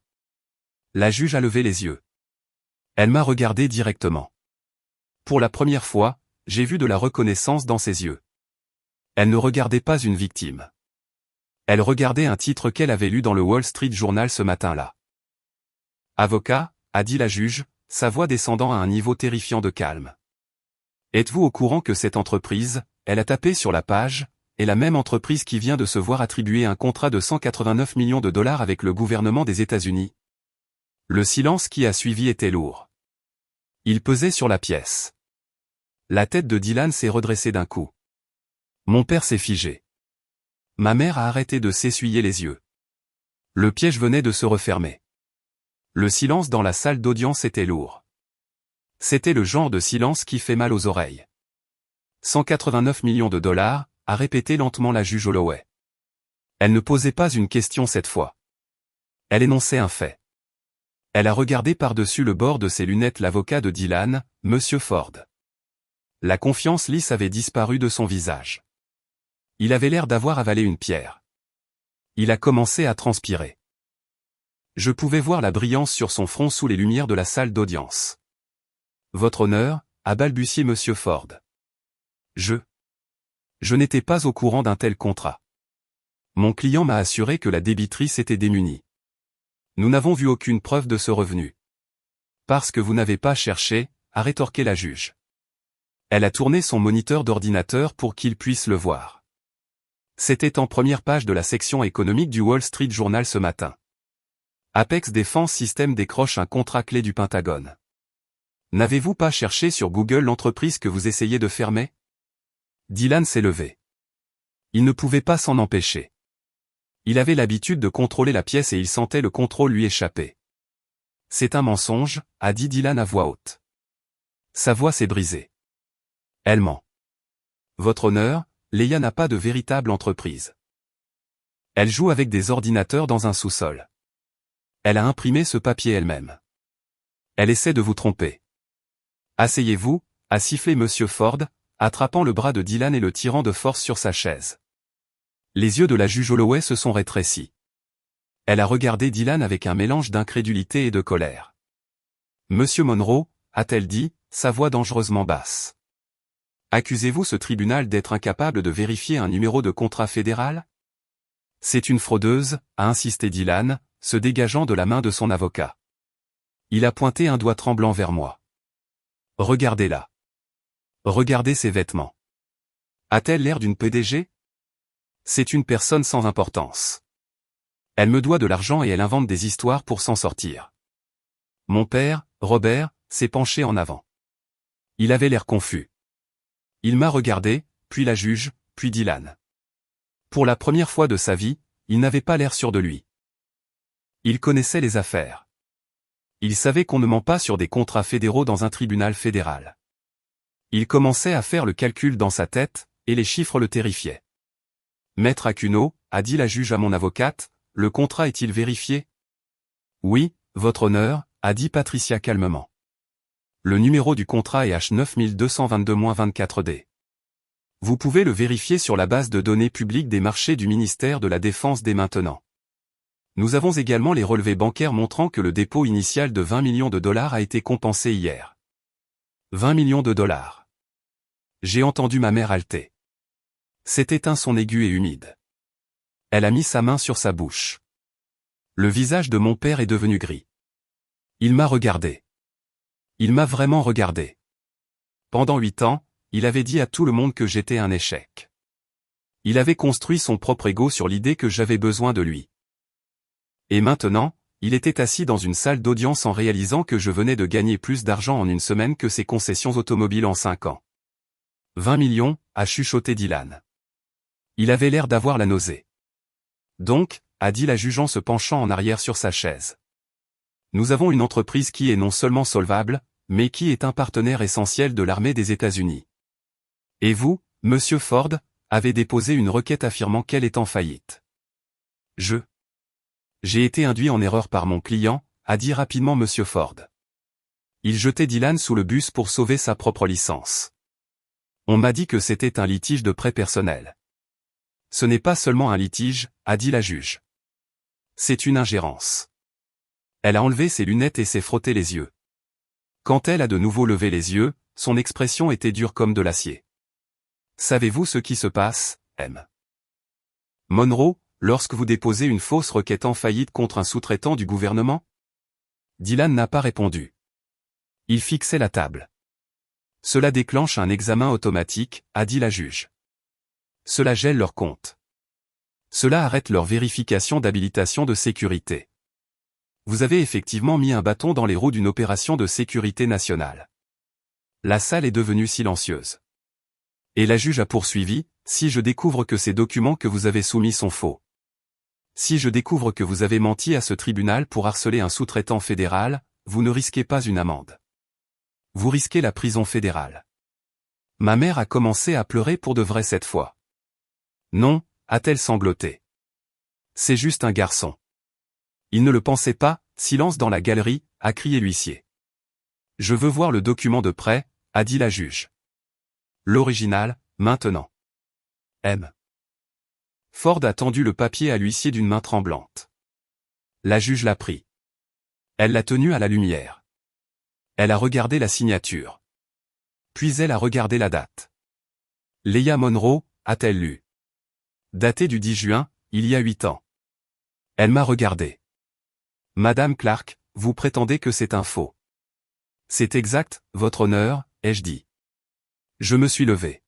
S1: La juge a levé les yeux. Elle m'a regardé directement. Pour la première fois, j'ai vu de la reconnaissance dans ses yeux. Elle ne regardait pas une victime. Elle regardait un titre qu'elle avait lu dans le Wall Street Journal ce matin-là. Avocat, a dit la juge, sa voix descendant à un niveau terrifiant de calme. Êtes-vous au courant que cette entreprise, elle a tapé sur la page, est la même entreprise qui vient de se voir attribuer un contrat de 189 millions de dollars avec le gouvernement des États-Unis? Le silence qui a suivi était lourd. Il pesait sur la pièce. La tête de Dylan s'est redressée d'un coup. Mon père s'est figé. Ma mère a arrêté de s'essuyer les yeux. Le piège venait de se refermer. Le silence dans la salle d'audience était lourd. C'était le genre de silence qui fait mal aux oreilles. 189 millions de dollars, a répété lentement la juge Holloway. Elle ne posait pas une question cette fois. Elle énonçait un fait. Elle a regardé par-dessus le bord de ses lunettes l'avocat de Dylan, Monsieur Ford. La confiance lisse avait disparu de son visage. Il avait l'air d'avoir avalé une pierre. Il a commencé à transpirer. Je pouvais voir la brillance sur son front sous les lumières de la salle d'audience. Votre honneur, a balbutié Monsieur Ford. Je n'étais pas au courant d'un tel contrat. Mon client m'a assuré que la débitrice était démunie. Nous n'avons vu aucune preuve de ce revenu. Parce que vous n'avez pas cherché, a rétorqué la juge. Elle a tourné son moniteur d'ordinateur pour qu'il puisse le voir. C'était en première page de la section économique du Wall Street Journal ce matin. Apex Defense Systems décroche un contrat clé du Pentagone. N'avez-vous pas cherché sur Google l'entreprise que vous essayez de fermer? Dylan s'est levé. Il ne pouvait pas s'en empêcher. Il avait l'habitude de contrôler la pièce et il sentait le contrôle lui échapper. C'est un mensonge, a dit Dylan à voix haute. Sa voix s'est brisée. Elle ment. Votre honneur, Leia n'a pas de véritable entreprise. Elle joue avec des ordinateurs dans un sous-sol. Elle a imprimé ce papier elle-même. Elle essaie de vous tromper. Asseyez-vous, a sifflé Monsieur Ford, attrapant le bras de Dylan et le tirant de force sur sa chaise. Les yeux de la juge Holloway se sont rétrécis. Elle a regardé Dylan avec un mélange d'incrédulité et de colère. Monsieur Monroe, a-t-elle dit, sa voix dangereusement basse. Accusez-vous ce tribunal d'être incapable de vérifier un numéro de contrat fédéral? C'est une fraudeuse, a insisté Dylan, se dégageant de la main de son avocat. Il a pointé un doigt tremblant vers moi. Regardez-la. Regardez ses vêtements. A-t-elle l'air d'une PDG? C'est une personne sans importance. Elle me doit de l'argent et elle invente des histoires pour s'en sortir. Mon père, Robert, s'est penché en avant. Il avait l'air confus. Il m'a regardé, puis la juge, puis Dylan. Pour la première fois de sa vie, il n'avait pas l'air sûr de lui. Il connaissait les affaires. Il savait qu'on ne ment pas sur des contrats fédéraux dans un tribunal fédéral. Il commençait à faire le calcul dans sa tête, et les chiffres le terrifiaient. Maître Acuno, a dit la juge à mon avocate, le contrat est-il vérifié? Oui, votre honneur, a dit Patricia calmement. Le numéro du contrat est H9222-24D. Vous pouvez le vérifier sur la base de données publiques des marchés du ministère de la Défense dès maintenant. Nous avons également les relevés bancaires montrant que le dépôt initial de 20 millions de dollars a été compensé hier. 20 millions de dollars. J'ai entendu ma mère halter. C'était un son aigu et humide. Elle a mis sa main sur sa bouche. Le visage de mon père est devenu gris. Il m'a regardé. Il m'a vraiment regardé. Pendant 8 ans, il avait dit à tout le monde que j'étais un échec. Il avait construit son propre ego sur l'idée que j'avais besoin de lui. Et maintenant, il était assis dans une salle d'audience en réalisant que je venais de gagner plus d'argent en une semaine que ses concessions automobiles en 5 ans. 20 millions, a chuchoté Dylan. Il avait l'air d'avoir la nausée. Donc, a dit la juge en se penchant en arrière sur sa chaise. Nous avons une entreprise qui est non seulement solvable, mais qui est un partenaire essentiel de l'armée des États-Unis. Et vous, monsieur Ford, avez déposé une requête affirmant qu'elle est en faillite. J'ai été induit en erreur par mon client, a dit rapidement monsieur Ford. Il jetait Dylan sous le bus pour sauver sa propre licence. On m'a dit que c'était un litige de prêt personnel. Ce n'est pas seulement un litige, a dit la juge. C'est une ingérence. Elle a enlevé ses lunettes et s'est frotté les yeux. Quand elle a de nouveau levé les yeux, son expression était dure comme de l'acier. Savez-vous ce qui se passe, M. Monroe, lorsque vous déposez une fausse requête en faillite contre un sous-traitant du gouvernement? Dylan n'a pas répondu. Il fixait la table. Cela déclenche un examen automatique, a dit la juge. Cela gèle leurs comptes. Cela arrête leur vérification d'habilitation de sécurité. Vous avez effectivement mis un bâton dans les roues d'une opération de sécurité nationale. La salle est devenue silencieuse. Et la juge a poursuivi, si je découvre que ces documents que vous avez soumis sont faux. Si je découvre que vous avez menti à ce tribunal pour harceler un sous-traitant fédéral, vous ne risquez pas une amende. Vous risquez la prison fédérale. Ma mère a commencé à pleurer pour de vrai cette fois. Non, a-t-elle sangloté. C'est juste un garçon. Il ne le pensait pas, silence dans la galerie, a crié l'huissier. Je veux voir le document de prêt, a dit la juge. L'original, maintenant. M. Ford a tendu le papier à l'huissier d'une main tremblante. La juge l'a pris. Elle l'a tenu à la lumière. Elle a regardé la signature. Puis elle a regardé la date. Leah Monroe, a-t-elle lu. Daté du 10 juin, il y a 8 ans. Elle m'a regardé. Madame Clark, vous prétendez que c'est un faux. C'est exact, votre honneur, ai-je dit. Je me suis levé.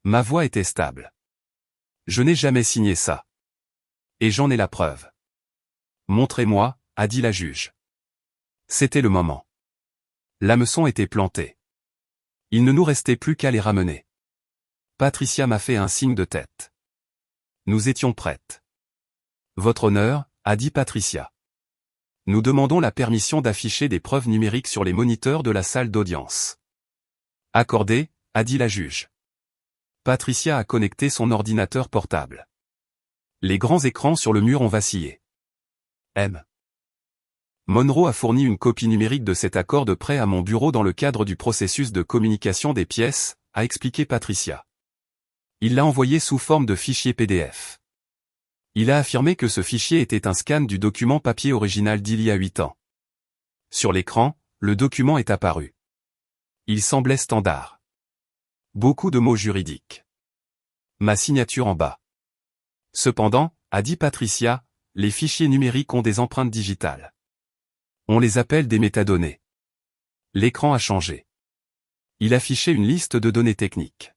S1: Ma voix était stable. Je n'ai jamais signé ça. Et j'en ai la preuve. Montrez-moi, a dit la juge. C'était le moment. L'hameçon était planté. Il ne nous restait plus qu'à les ramener. Patricia m'a fait un signe de tête. Nous étions prêtes. Votre honneur, a dit Patricia. Nous demandons la permission d'afficher des preuves numériques sur les moniteurs de la salle d'audience. Accordé, a dit la juge. Patricia a connecté son ordinateur portable. Les grands écrans sur le mur ont vacillé. M. Monroe a fourni une copie numérique de cet accord de prêt à mon bureau dans le cadre du processus de communication des pièces, a expliqué Patricia. Il l'a envoyé sous forme de fichier PDF. Il a affirmé que ce fichier était un scan du document papier original d'il y a 8 ans. Sur l'écran, le document est apparu. Il semblait standard. Beaucoup de mots juridiques. Ma signature en bas. Cependant, a dit Patricia, les fichiers numériques ont des empreintes digitales. On les appelle des métadonnées. L'écran a changé. Il affichait une liste de données techniques.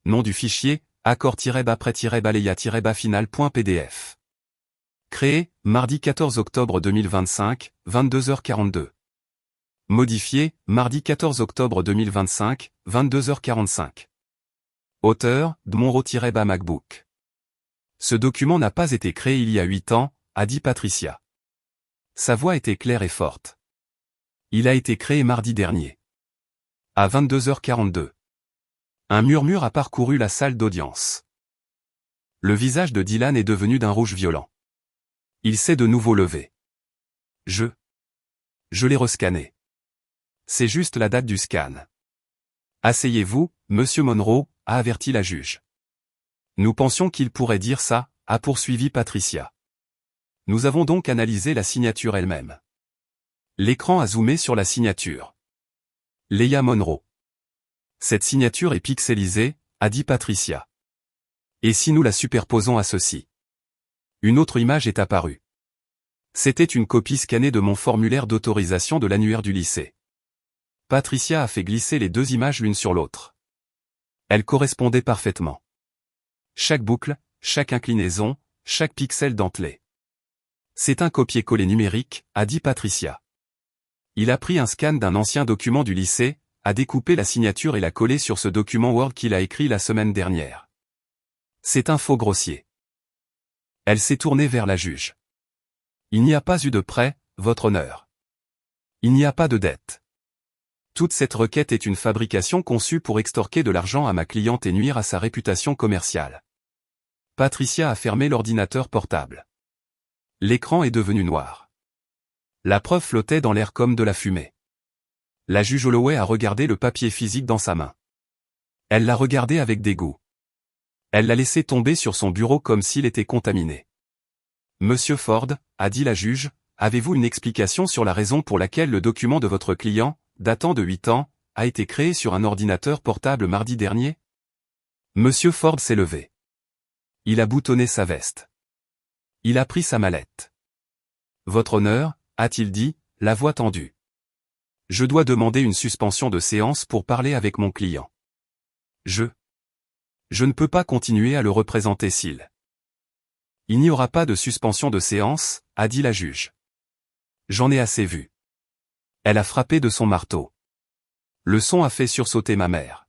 S1: Nom du fichier, accord-après-balaya-final.pdf. Créé, mardi 14 octobre 2025, 22h42. Modifié, mardi 14 octobre 2025, 22h45. Auteur, Dmonro-MacBook. Ce document n'a pas été créé il y a 8 ans, a dit Patricia. Sa voix était claire et forte. Il a été créé mardi dernier. À 22h42. Un murmure a parcouru la salle d'audience. Le visage de Dylan est devenu d'un rouge violent. Il s'est de nouveau levé. Je l'ai rescanné. C'est juste la date du scan. Asseyez-vous, monsieur Monroe, a averti la juge. Nous pensions qu'il pourrait dire ça, a poursuivi Patricia. Nous avons donc analysé la signature elle-même. L'écran a zoomé sur la signature. Leah Monroe. Cette signature est pixelisée, a dit Patricia. Et si nous la superposons à ceci? Une autre image est apparue. C'était une copie scannée de mon formulaire d'autorisation de l'annuaire du lycée. Patricia a fait glisser les deux images l'une sur l'autre. Elles correspondaient parfaitement. Chaque boucle, chaque inclinaison, chaque pixel dentelé. C'est un copier-coller numérique, a dit Patricia. Il a pris un scan d'un ancien document du lycée, a découpé la signature et l'a collé sur ce document Word qu'il a écrit la semaine dernière. C'est un faux grossier. Elle s'est tournée vers la juge. Il n'y a pas eu de prêt, votre honneur. Il n'y a pas de dette. Toute cette requête est une fabrication conçue pour extorquer de l'argent à ma cliente et nuire à sa réputation commerciale. Patricia a fermé l'ordinateur portable. L'écran est devenu noir. La preuve flottait dans l'air comme de la fumée. La juge Holloway a regardé le papier physique dans sa main. Elle l'a regardé avec dégoût. Elle l'a laissé tomber sur son bureau comme s'il était contaminé. Monsieur Ford, a dit la juge, avez-vous une explication sur la raison pour laquelle le document de votre client, datant de 8 ans, a été créé sur un ordinateur portable mardi dernier? Monsieur Ford s'est levé. Il a boutonné sa veste. Il a pris sa mallette. Votre honneur, a-t-il dit, la voix tendue. Je dois demander une suspension de séance pour parler avec mon client. Je ne peux pas continuer à le représenter s'il. Il n'y aura pas de suspension de séance, a dit la juge. J'en ai assez vu. Elle a frappé de son marteau. Le son a fait sursauter ma mère.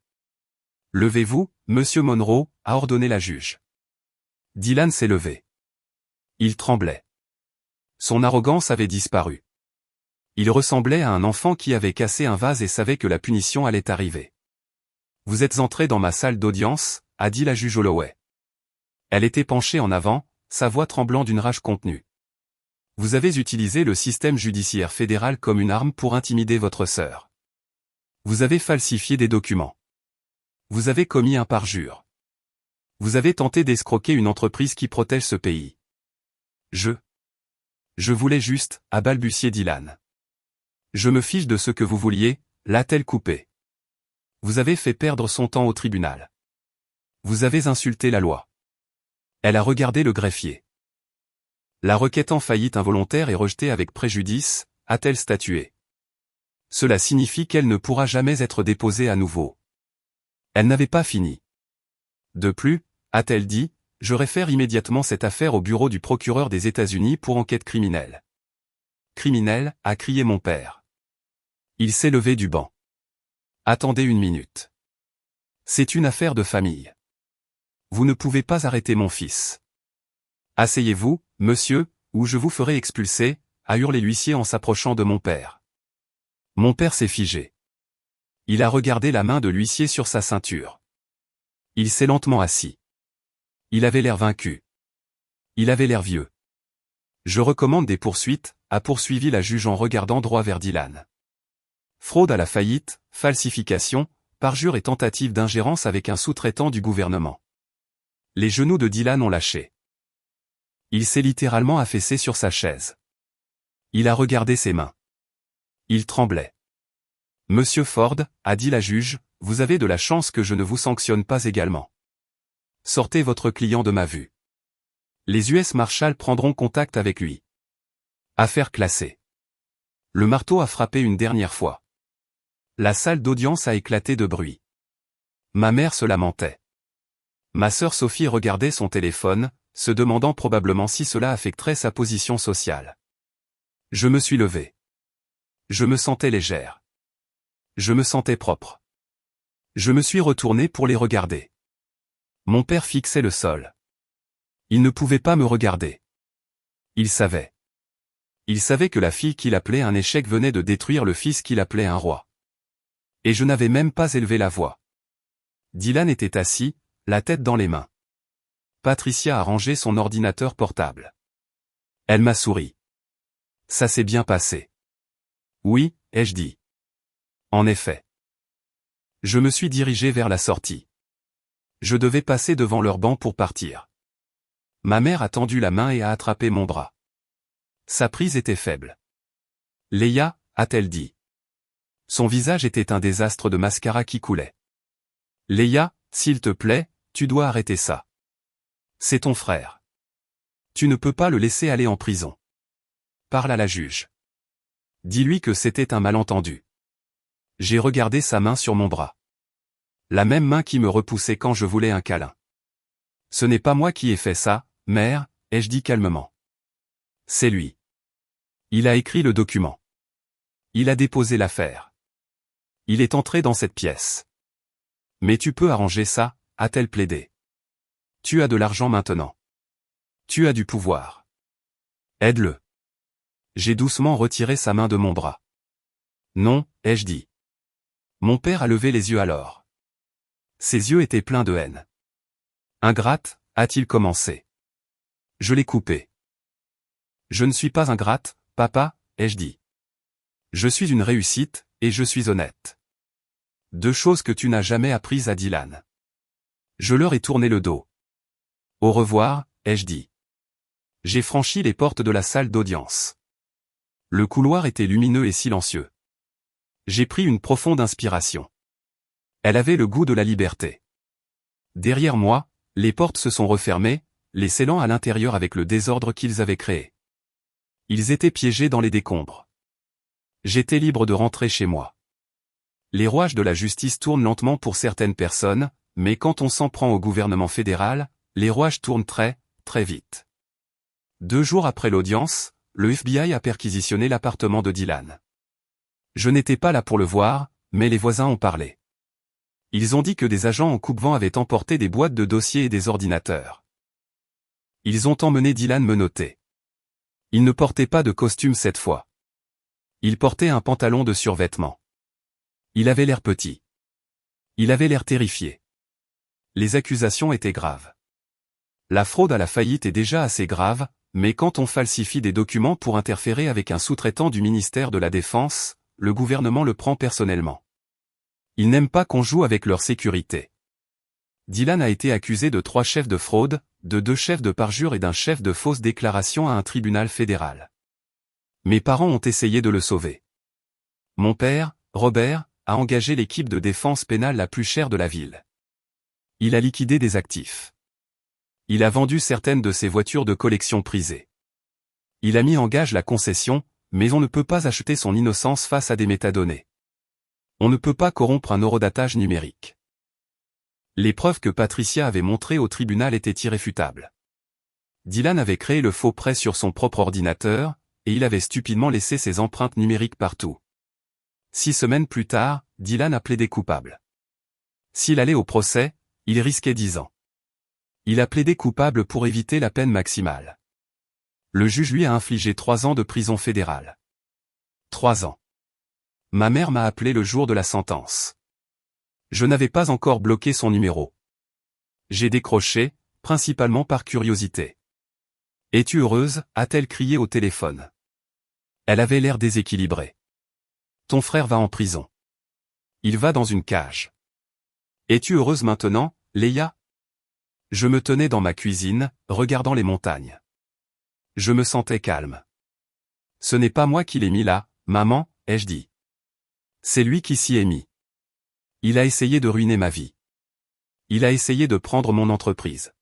S1: Levez-vous, monsieur Monroe, a ordonné la juge. Dylan s'est levé. Il tremblait. Son arrogance avait disparu. Il ressemblait à un enfant qui avait cassé un vase et savait que la punition allait arriver. Vous êtes entré dans ma salle d'audience, a dit la juge Holloway. Elle était penchée en avant, sa voix tremblant d'une rage contenue. Vous avez utilisé le système judiciaire fédéral comme une arme pour intimider votre sœur. Vous avez falsifié des documents. Vous avez commis un parjure. Vous avez tenté d'escroquer une entreprise qui protège ce pays. Je voulais juste, a balbutié Dylan. Je me fiche de ce que vous vouliez, l'a-t-elle coupé. Vous avez fait perdre son temps au tribunal. Vous avez insulté la loi. Elle a regardé le greffier. La requête en faillite involontaire est rejetée avec préjudice, a-t-elle statué. Cela signifie qu'elle ne pourra jamais être déposée à nouveau. Elle n'avait pas fini. De plus, a-t-elle dit, je réfère immédiatement cette affaire au bureau du procureur des États-Unis pour enquête criminelle. Criminelle, a crié mon père. Il s'est levé du banc. Attendez une minute. C'est une affaire de famille. Vous ne pouvez pas arrêter mon fils. Asseyez-vous, monsieur, ou je vous ferai expulser, a hurlé l'huissier en s'approchant de mon père. Mon père s'est figé. Il a regardé la main de l'huissier sur sa ceinture. Il s'est lentement assis. Il avait l'air vaincu. Il avait l'air vieux. Je recommande des poursuites, a poursuivi la juge en regardant droit vers Dylan. Fraude à la faillite, falsification, parjure et tentative d'ingérence avec un sous-traitant du gouvernement. Les genoux de Dylan ont lâché. Il s'est littéralement affaissé sur sa chaise. Il a regardé ses mains. Il tremblait. Monsieur Ford, a dit la juge, vous avez de la chance que je ne vous sanctionne pas également. Sortez votre client de ma vue. Les US Marshals prendront contact avec lui. Affaire classée. Le marteau a frappé une dernière fois. La salle d'audience a éclaté de bruit. Ma mère se lamentait. Ma sœur Sophie regardait son téléphone, se demandant probablement si cela affecterait sa position sociale. Je me suis levé. Je me sentais légère. Je me sentais propre. Je me suis retourné pour les regarder. Mon père fixait le sol. Il ne pouvait pas me regarder. Il savait. Il savait que la fille qu'il appelait un échec venait de détruire le fils qu'il appelait un roi. Et je n'avais même pas élevé la voix. Dylan était assis, la tête dans les mains. Patricia a rangé son ordinateur portable. Elle m'a souri. Ça s'est bien passé. Oui, ai-je dit. En effet. Je me suis dirigé vers la sortie. Je devais passer devant leur banc pour partir. Ma mère a tendu la main et a attrapé mon bras. Sa prise était faible. Leia, a-t-elle dit. Son visage était un désastre de mascara qui coulait. Leia, s'il te plaît, tu dois arrêter ça. C'est ton frère. Tu ne peux pas le laisser aller en prison. Parle à la juge. Dis-lui que c'était un malentendu. J'ai regardé sa main sur mon bras. La même main qui me repoussait quand je voulais un câlin. Ce n'est pas moi qui ai fait ça, mère, ai-je dit calmement. C'est lui. Il a écrit le document. Il a déposé l'affaire. Il est entré dans cette pièce. Mais tu peux arranger ça, a-t-elle plaidé. Tu as de l'argent maintenant. Tu as du pouvoir. Aide-le. J'ai doucement retiré sa main de mon bras. Non, ai-je dit. Mon père a levé les yeux alors. Ses yeux étaient pleins de haine. Ingrate, a-t-il commencé. Je l'ai coupé. Je ne suis pas ingrate, papa, ai-je dit. Je suis une réussite, et je suis honnête. Deux choses que tu n'as jamais apprises à Dylan. Je leur ai tourné le dos. Au revoir, ai-je dit. J'ai franchi les portes de la salle d'audience. Le couloir était lumineux et silencieux. J'ai pris une profonde inspiration. Elle avait le goût de la liberté. Derrière moi, les portes se sont refermées, les scellant à l'intérieur avec le désordre qu'ils avaient créé. Ils étaient piégés dans les décombres. J'étais libre de rentrer chez moi. Les rouages de la justice tournent lentement pour certaines personnes, mais quand on s'en prend au gouvernement fédéral, les rouages tournent très, très vite. 2 jours après l'audience, le FBI a perquisitionné l'appartement de Dylan. Je n'étais pas là pour le voir, mais les voisins ont parlé. Ils ont dit que des agents en coupe-vent avaient emporté des boîtes de dossiers et des ordinateurs. Ils ont emmené Dylan menotté. Il ne portait pas de costume cette fois. Il portait un pantalon de survêtement. Il avait l'air petit. Il avait l'air terrifié. Les accusations étaient graves. La fraude à la faillite est déjà assez grave, mais quand on falsifie des documents pour interférer avec un sous-traitant du ministère de la Défense, le gouvernement le prend personnellement. Ils n'aiment pas qu'on joue avec leur sécurité. Dylan a été accusé de 3 chefs de fraude, de 2 chefs de parjure et d'un chef de fausse déclaration à un tribunal fédéral. Mes parents ont essayé de le sauver. Mon père, Robert, a engagé l'équipe de défense pénale la plus chère de la ville. Il a liquidé des actifs. Il a vendu certaines de ses voitures de collection prisées. Il a mis en gage la concession, mais on ne peut pas acheter son innocence face à des métadonnées. On ne peut pas corrompre un horodatage numérique. Les preuves que Patricia avait montrées au tribunal étaient irréfutables. Dylan avait créé le faux prêt sur son propre ordinateur, et il avait stupidement laissé ses empreintes numériques partout. 6 semaines plus tard, Dylan a plaidé coupable. S'il allait au procès, il risquait 10 ans. Il a plaidé coupable pour éviter la peine maximale. Le juge lui a infligé 3 ans de prison fédérale. 3 ans. Ma mère m'a appelé le jour de la sentence. Je n'avais pas encore bloqué son numéro. J'ai décroché, principalement par curiosité. « Es-tu heureuse » a-t-elle crié au téléphone. Elle avait l'air déséquilibrée. « Ton frère va en prison. Il va dans une cage. Es-tu heureuse maintenant, Leia » Je me tenais dans ma cuisine, regardant les montagnes. Je me sentais calme. « Ce n'est pas moi qui l'ai mis là, maman » ai-je dit. C'est lui qui s'y est mis. Il a essayé de ruiner ma vie. Il a essayé de prendre mon entreprise.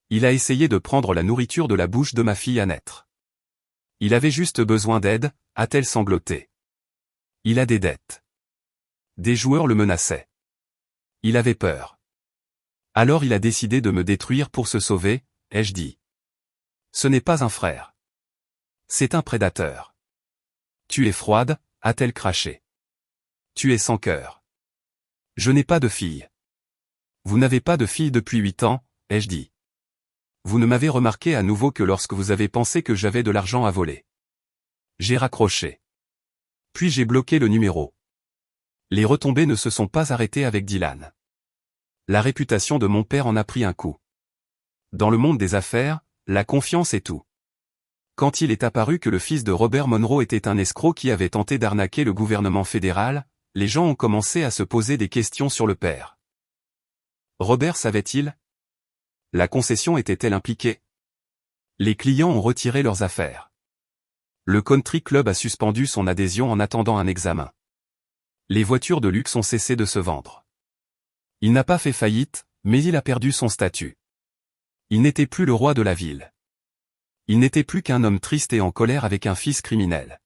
S1: Il a essayé de prendre la nourriture de la bouche de ma fille à naître. Il avait juste besoin d'aide, a-t-elle sangloté. Il a des dettes. Des joueurs le menaçaient. Il avait peur. Alors il a décidé de me détruire pour se sauver, ai-je dit. Ce n'est pas un frère. C'est un prédateur. Tu es froide, a-t-elle craché. Tu es sans cœur. Je n'ai pas de fille. Vous n'avez pas de fille depuis 8 ans, ai-je dit. Vous ne m'avez remarqué à nouveau que lorsque vous avez pensé que j'avais de l'argent à voler. J'ai raccroché. Puis j'ai bloqué le numéro. Les retombées ne se sont pas arrêtées avec Dylan. La réputation de mon père en a pris un coup. Dans le monde des affaires, la confiance est tout. Quand il est apparu que le fils de Robert Monroe était un escroc qui avait tenté d'arnaquer le gouvernement fédéral, les gens ont commencé à se poser des questions sur le père. Robert savait-il? La concession était-elle impliquée? Les clients ont retiré leurs affaires. Le country club a suspendu son adhésion en attendant un examen. Les voitures de luxe ont cessé de se vendre. Il n'a pas fait faillite, mais il a perdu son statut. Il n'était plus le roi de la ville. Il n'était plus qu'un homme triste et en colère avec un fils criminel.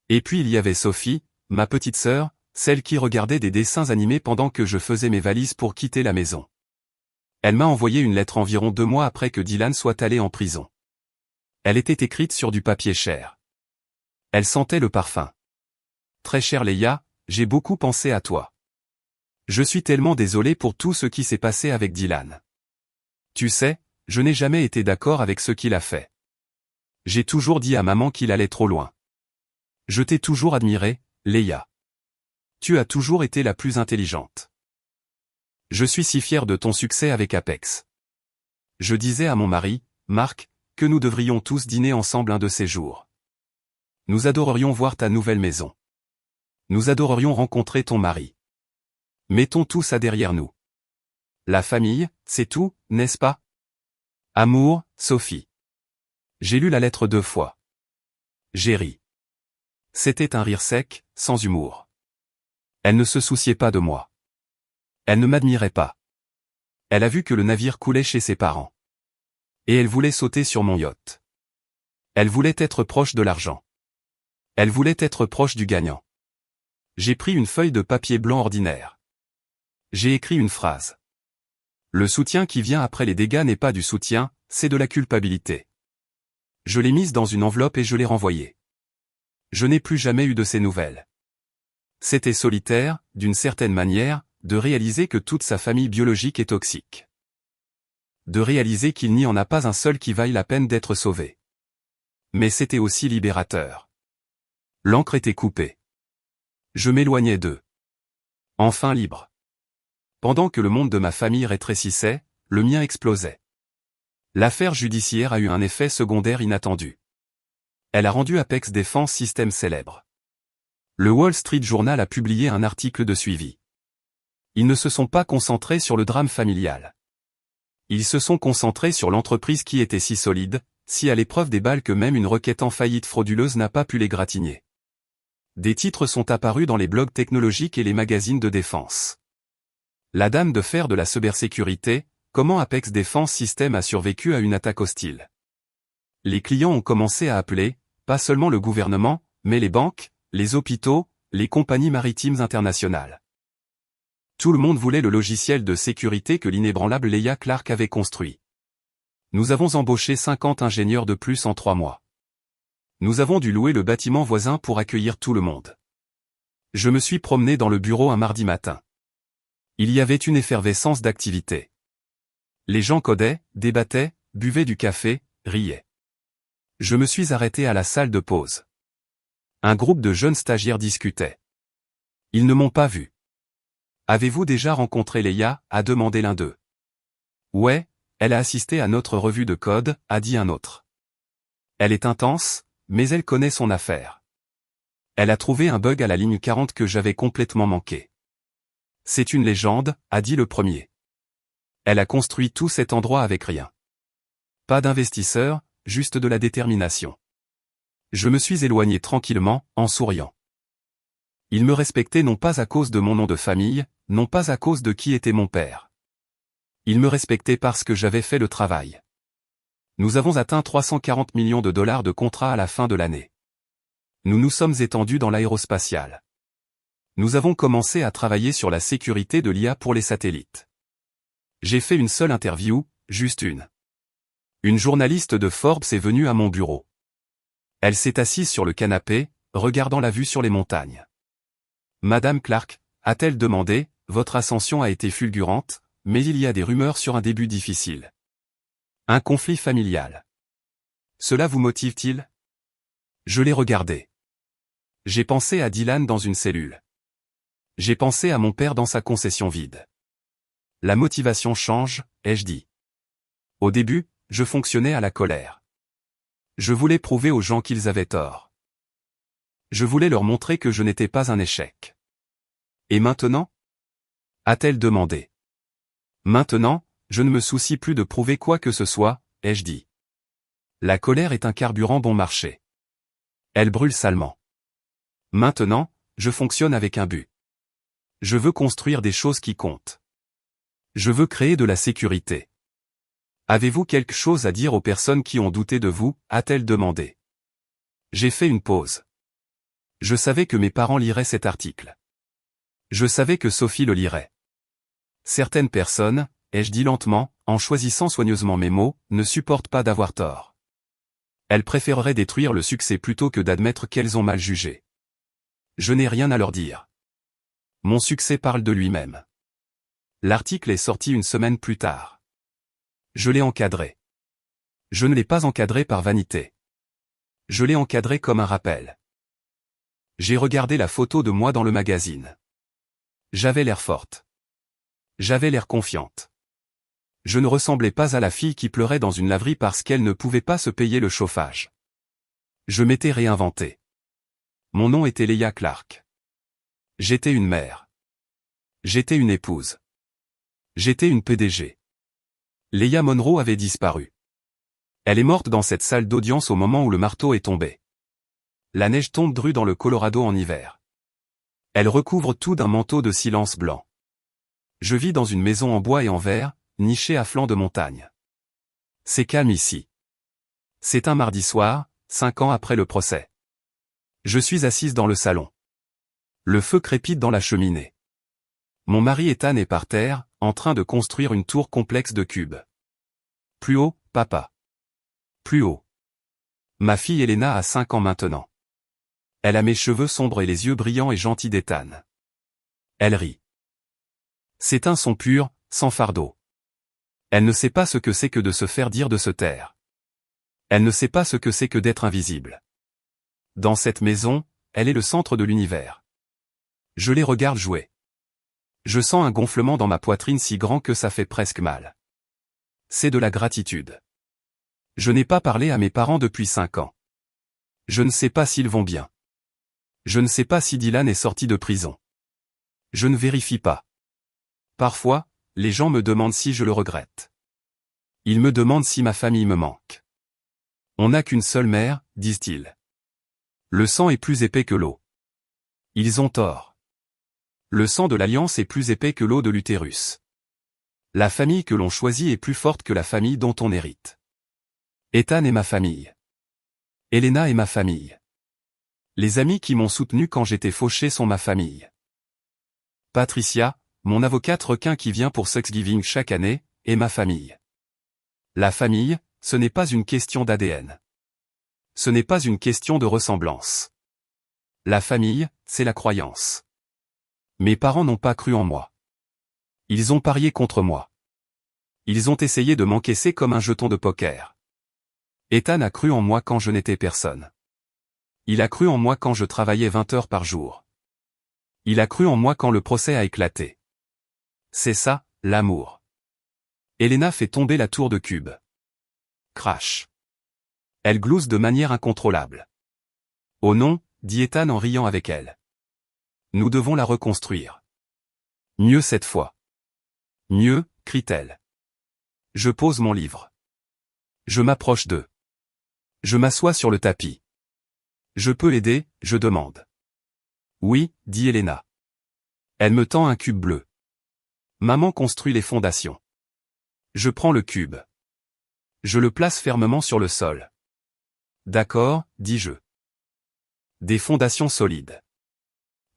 S1: Et puis il y avait Sophie, ma petite sœur, celle qui regardait des dessins animés pendant que je faisais mes valises pour quitter la maison. Elle m'a envoyé une lettre environ 2 mois après que Dylan soit allé en prison. Elle était écrite sur du papier cher. Elle sentait le parfum. Très chère Leia, j'ai beaucoup pensé à toi. Je suis tellement désolé pour tout ce qui s'est passé avec Dylan. Tu sais, je n'ai jamais été d'accord avec ce qu'il a fait. J'ai toujours dit à maman qu'il allait trop loin. Je t'ai toujours admiré, Leia. Tu as toujours été la plus intelligente. Je suis si fier de ton succès avec Apex. Je disais à mon mari, Marc, que nous devrions tous dîner ensemble un de ces jours. Nous adorerions voir ta nouvelle maison. Nous adorerions rencontrer ton mari. Mettons tout ça derrière nous. La famille, c'est tout, n'est-ce pas? Amour, Sophie. J'ai lu la lettre 2 fois. J'ai ri. C'était un rire sec, sans humour. Elle ne se souciait pas de moi. Elle ne m'admirait pas. Elle a vu que le navire coulait chez ses parents. Et elle voulait sauter sur mon yacht. Elle voulait être proche de l'argent. Elle voulait être proche du gagnant. J'ai pris une feuille de papier blanc ordinaire. J'ai écrit une phrase. Le soutien qui vient après les dégâts n'est pas du soutien, c'est de la culpabilité. Je l'ai mise dans une enveloppe et je l'ai renvoyée. Je n'ai plus jamais eu de ces nouvelles. C'était solitaire, d'une certaine manière, de réaliser que toute sa famille biologique est toxique. De réaliser qu'il n'y en a pas un seul qui vaille la peine d'être sauvé. Mais c'était aussi libérateur. L'encre était coupée. Je m'éloignais d'eux. Enfin libre. Pendant que le monde de ma famille rétrécissait, le mien explosait. L'affaire judiciaire a eu un effet secondaire inattendu. Elle a rendu Apex Defense Systems célèbre. Le Wall Street Journal a publié un article de suivi. Ils ne se sont pas concentrés sur le drame familial. Ils se sont concentrés sur l'entreprise qui était si solide, si à l'épreuve des balles que même une requête en faillite frauduleuse n'a pas pu les gratigner. Des titres sont apparus dans les blogs technologiques et les magazines de défense. La dame de fer de la cybersécurité, comment Apex Defense Systems a survécu à une attaque hostile. Les clients ont commencé à appeler, pas seulement le gouvernement, mais les banques, les hôpitaux, les compagnies maritimes internationales. Tout le monde voulait le logiciel de sécurité que l'inébranlable Leia Clark avait construit. Nous avons embauché 50 ingénieurs de plus en 3 mois. Nous avons dû louer le bâtiment voisin pour accueillir tout le monde. Je me suis promené dans le bureau un mardi matin. Il y avait une effervescence d'activité. Les gens codaient, débattaient, buvaient du café, riaient. Je me suis arrêté à la salle de pause. Un groupe de jeunes stagiaires discutait. Ils ne m'ont pas vu. Avez-vous déjà rencontré Leia? A demandé l'un d'eux. Ouais, elle a assisté à notre revue de code, a dit un autre. Elle est intense, mais elle connaît son affaire. Elle a trouvé un bug à la ligne 40 que j'avais complètement manqué. C'est une légende, a dit le premier. Elle a construit tout cet endroit avec rien. Pas d'investisseurs, juste de la détermination. Je me suis éloigné tranquillement, en souriant. Il me respectait non pas à cause de mon nom de famille, non pas à cause de qui était mon père. Il me respectait parce que j'avais fait le travail. Nous avons atteint 340 millions de dollars de contrats à la fin de l'année. Nous nous sommes étendus dans l'aérospatial. Nous avons commencé à travailler sur la sécurité de l'IA pour les satellites. J'ai fait une seule interview, juste une. Une journaliste de Forbes est venue à mon bureau. Elle s'est assise sur le canapé, regardant la vue sur les montagnes. Madame Clark, a-t-elle demandé, votre ascension a été fulgurante, mais il y a des rumeurs sur un début difficile. Un conflit familial. Cela vous motive-t-il? Je l'ai regardé. J'ai pensé à Dylan dans une cellule. J'ai pensé à mon père dans sa concession vide. La motivation change, ai-je dit. Au début, je fonctionnais à la colère. Je voulais prouver aux gens qu'ils avaient tort. Je voulais leur montrer que je n'étais pas un échec. Et maintenant? A-t-elle demandé. Maintenant, je ne me soucie plus de prouver quoi que ce soit, ai-je dit. La colère est un carburant bon marché. Elle brûle salement. Maintenant, je fonctionne avec un but. Je veux construire des choses qui comptent. Je veux créer de la sécurité. Avez-vous quelque chose à dire aux personnes qui ont douté de vous, a-t-elle demandé. J'ai fait une pause. Je savais que mes parents liraient cet article. Je savais que Sophie le lirait. Certaines personnes, ai-je dit lentement, en choisissant soigneusement mes mots, ne supportent pas d'avoir tort. Elles préféreraient détruire le succès plutôt que d'admettre qu'elles ont mal jugé. Je n'ai rien à leur dire. Mon succès parle de lui-même. L'article est sorti une semaine plus tard. Je l'ai encadré. Je ne l'ai pas encadré par vanité. Je l'ai encadré comme un rappel. J'ai regardé la photo de moi dans le magazine. J'avais l'air forte. J'avais l'air confiante. Je ne ressemblais pas à la fille qui pleurait dans une laverie parce qu'elle ne pouvait pas se payer le chauffage. Je m'étais réinventé. Mon nom était Leia Clark. J'étais une mère. J'étais une épouse. J'étais une PDG. Leia Monroe avait disparu. Elle est morte dans cette salle d'audience au moment où le marteau est tombé. La neige tombe drue dans le Colorado en hiver. Elle recouvre tout d'un manteau de silence blanc. Je vis dans une maison en bois et en verre, nichée à flanc de montagne. C'est calme ici. C'est un mardi soir, 5 ans après le procès. Je suis assise dans le salon. Le feu crépite dans la cheminée. Mon mari Ethan est par terre, en train de construire une tour complexe de cubes. Plus haut, papa. Plus haut. Ma fille Elena a 5 ans maintenant. Elle a mes cheveux sombres et les yeux brillants et gentils d'Ethan. Elle rit. C'est un son pur, sans fardeau. Elle ne sait pas ce que c'est que de se faire dire de se taire. Elle ne sait pas ce que c'est que d'être invisible. Dans cette maison, elle est le centre de l'univers. Je les regarde jouer. Je sens un gonflement dans ma poitrine si grand que ça fait presque mal. C'est de la gratitude. Je n'ai pas parlé à mes parents depuis 5 ans. Je ne sais pas s'ils vont bien. Je ne sais pas si Dylan est sorti de prison. Je ne vérifie pas. Parfois, les gens me demandent si je le regrette. Ils me demandent si ma famille me manque. On n'a qu'une seule mère, disent-ils. Le sang est plus épais que l'eau. Ils ont tort. Le sang de l'alliance est plus épais que l'eau de l'utérus. La famille que l'on choisit est plus forte que la famille dont on hérite. Ethan est ma famille. Elena est ma famille. Les amis qui m'ont soutenu quand j'étais fauché sont ma famille. Patricia, mon avocate requin qui vient pour Thanksgiving chaque année, est ma famille. La famille, ce n'est pas une question d'ADN. Ce n'est pas une question de ressemblance. La famille, c'est la croyance. Mes parents n'ont pas cru en moi. Ils ont parié contre moi. Ils ont essayé de m'encaisser comme un jeton de poker. Ethan a cru en moi quand je n'étais personne. Il a cru en moi quand je travaillais 20 heures par jour. Il a cru en moi quand le procès a éclaté. C'est ça, l'amour. Elena fait tomber la tour de cubes. Crash. Elle glousse de manière incontrôlable. Oh non, dit Ethan en riant avec elle. Nous devons la reconstruire. Mieux cette fois. Mieux, crie-t-elle. Je pose mon livre. Je m'approche d'eux. Je m'assois sur le tapis. Je peux aider, je demande. Oui, dit Elena. Elle me tend un cube bleu. Maman construit les fondations. Je prends le cube. Je le place fermement sur le sol. D'accord, dis-je. Des fondations solides.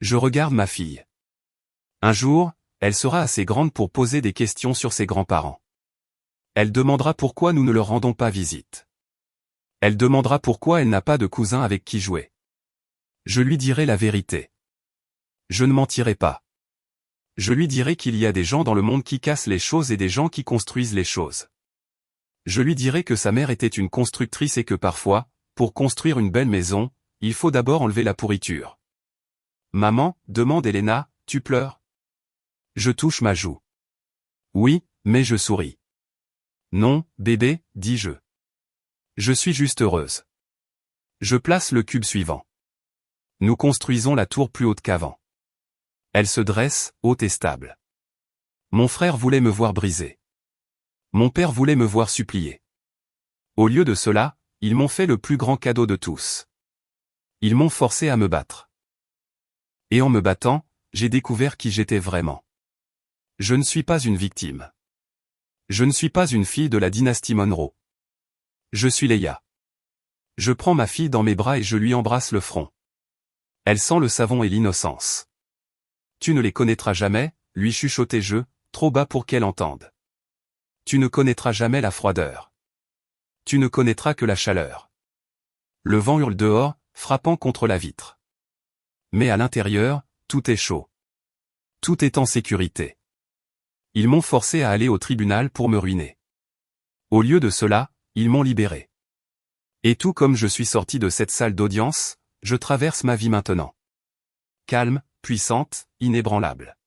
S1: Je regarde ma fille. Un jour, elle sera assez grande pour poser des questions sur ses grands-parents. Elle demandera pourquoi nous ne leur rendons pas visite. Elle demandera pourquoi elle n'a pas de cousin avec qui jouer. Je lui dirai la vérité. Je ne mentirai pas. Je lui dirai qu'il y a des gens dans le monde qui cassent les choses et des gens qui construisent les choses. Je lui dirai que sa mère était une constructrice et que parfois, pour construire une belle maison, il faut d'abord enlever la pourriture. Maman, demande Elena, tu pleures? Je touche ma joue. Oui, mais je souris. Non, bébé, dis-je. Je suis juste heureuse. Je place le cube suivant. Nous construisons la tour plus haute qu'avant. Elle se dresse, haute et stable. Mon frère voulait me voir briser. Mon père voulait me voir supplier. Au lieu de cela, ils m'ont fait le plus grand cadeau de tous. Ils m'ont forcé à me battre. Et en me battant, j'ai découvert qui j'étais vraiment. Je ne suis pas une victime. Je ne suis pas une fille de la dynastie Monroe. Je suis Leia. Je prends ma fille dans mes bras et je lui embrasse le front. Elle sent le savon et l'innocence. Tu ne les connaîtras jamais, lui chuchotai-je, trop bas pour qu'elle entende. Tu ne connaîtras jamais la froideur. Tu ne connaîtras que la chaleur. Le vent hurle dehors, frappant contre la vitre. Mais à l'intérieur, tout est chaud. Tout est en sécurité. Ils m'ont forcé à aller au tribunal pour me ruiner. Au lieu de cela, ils m'ont libéré. Et tout comme je suis sorti de cette salle d'audience, je traverse ma vie maintenant. Calme, puissante, inébranlable.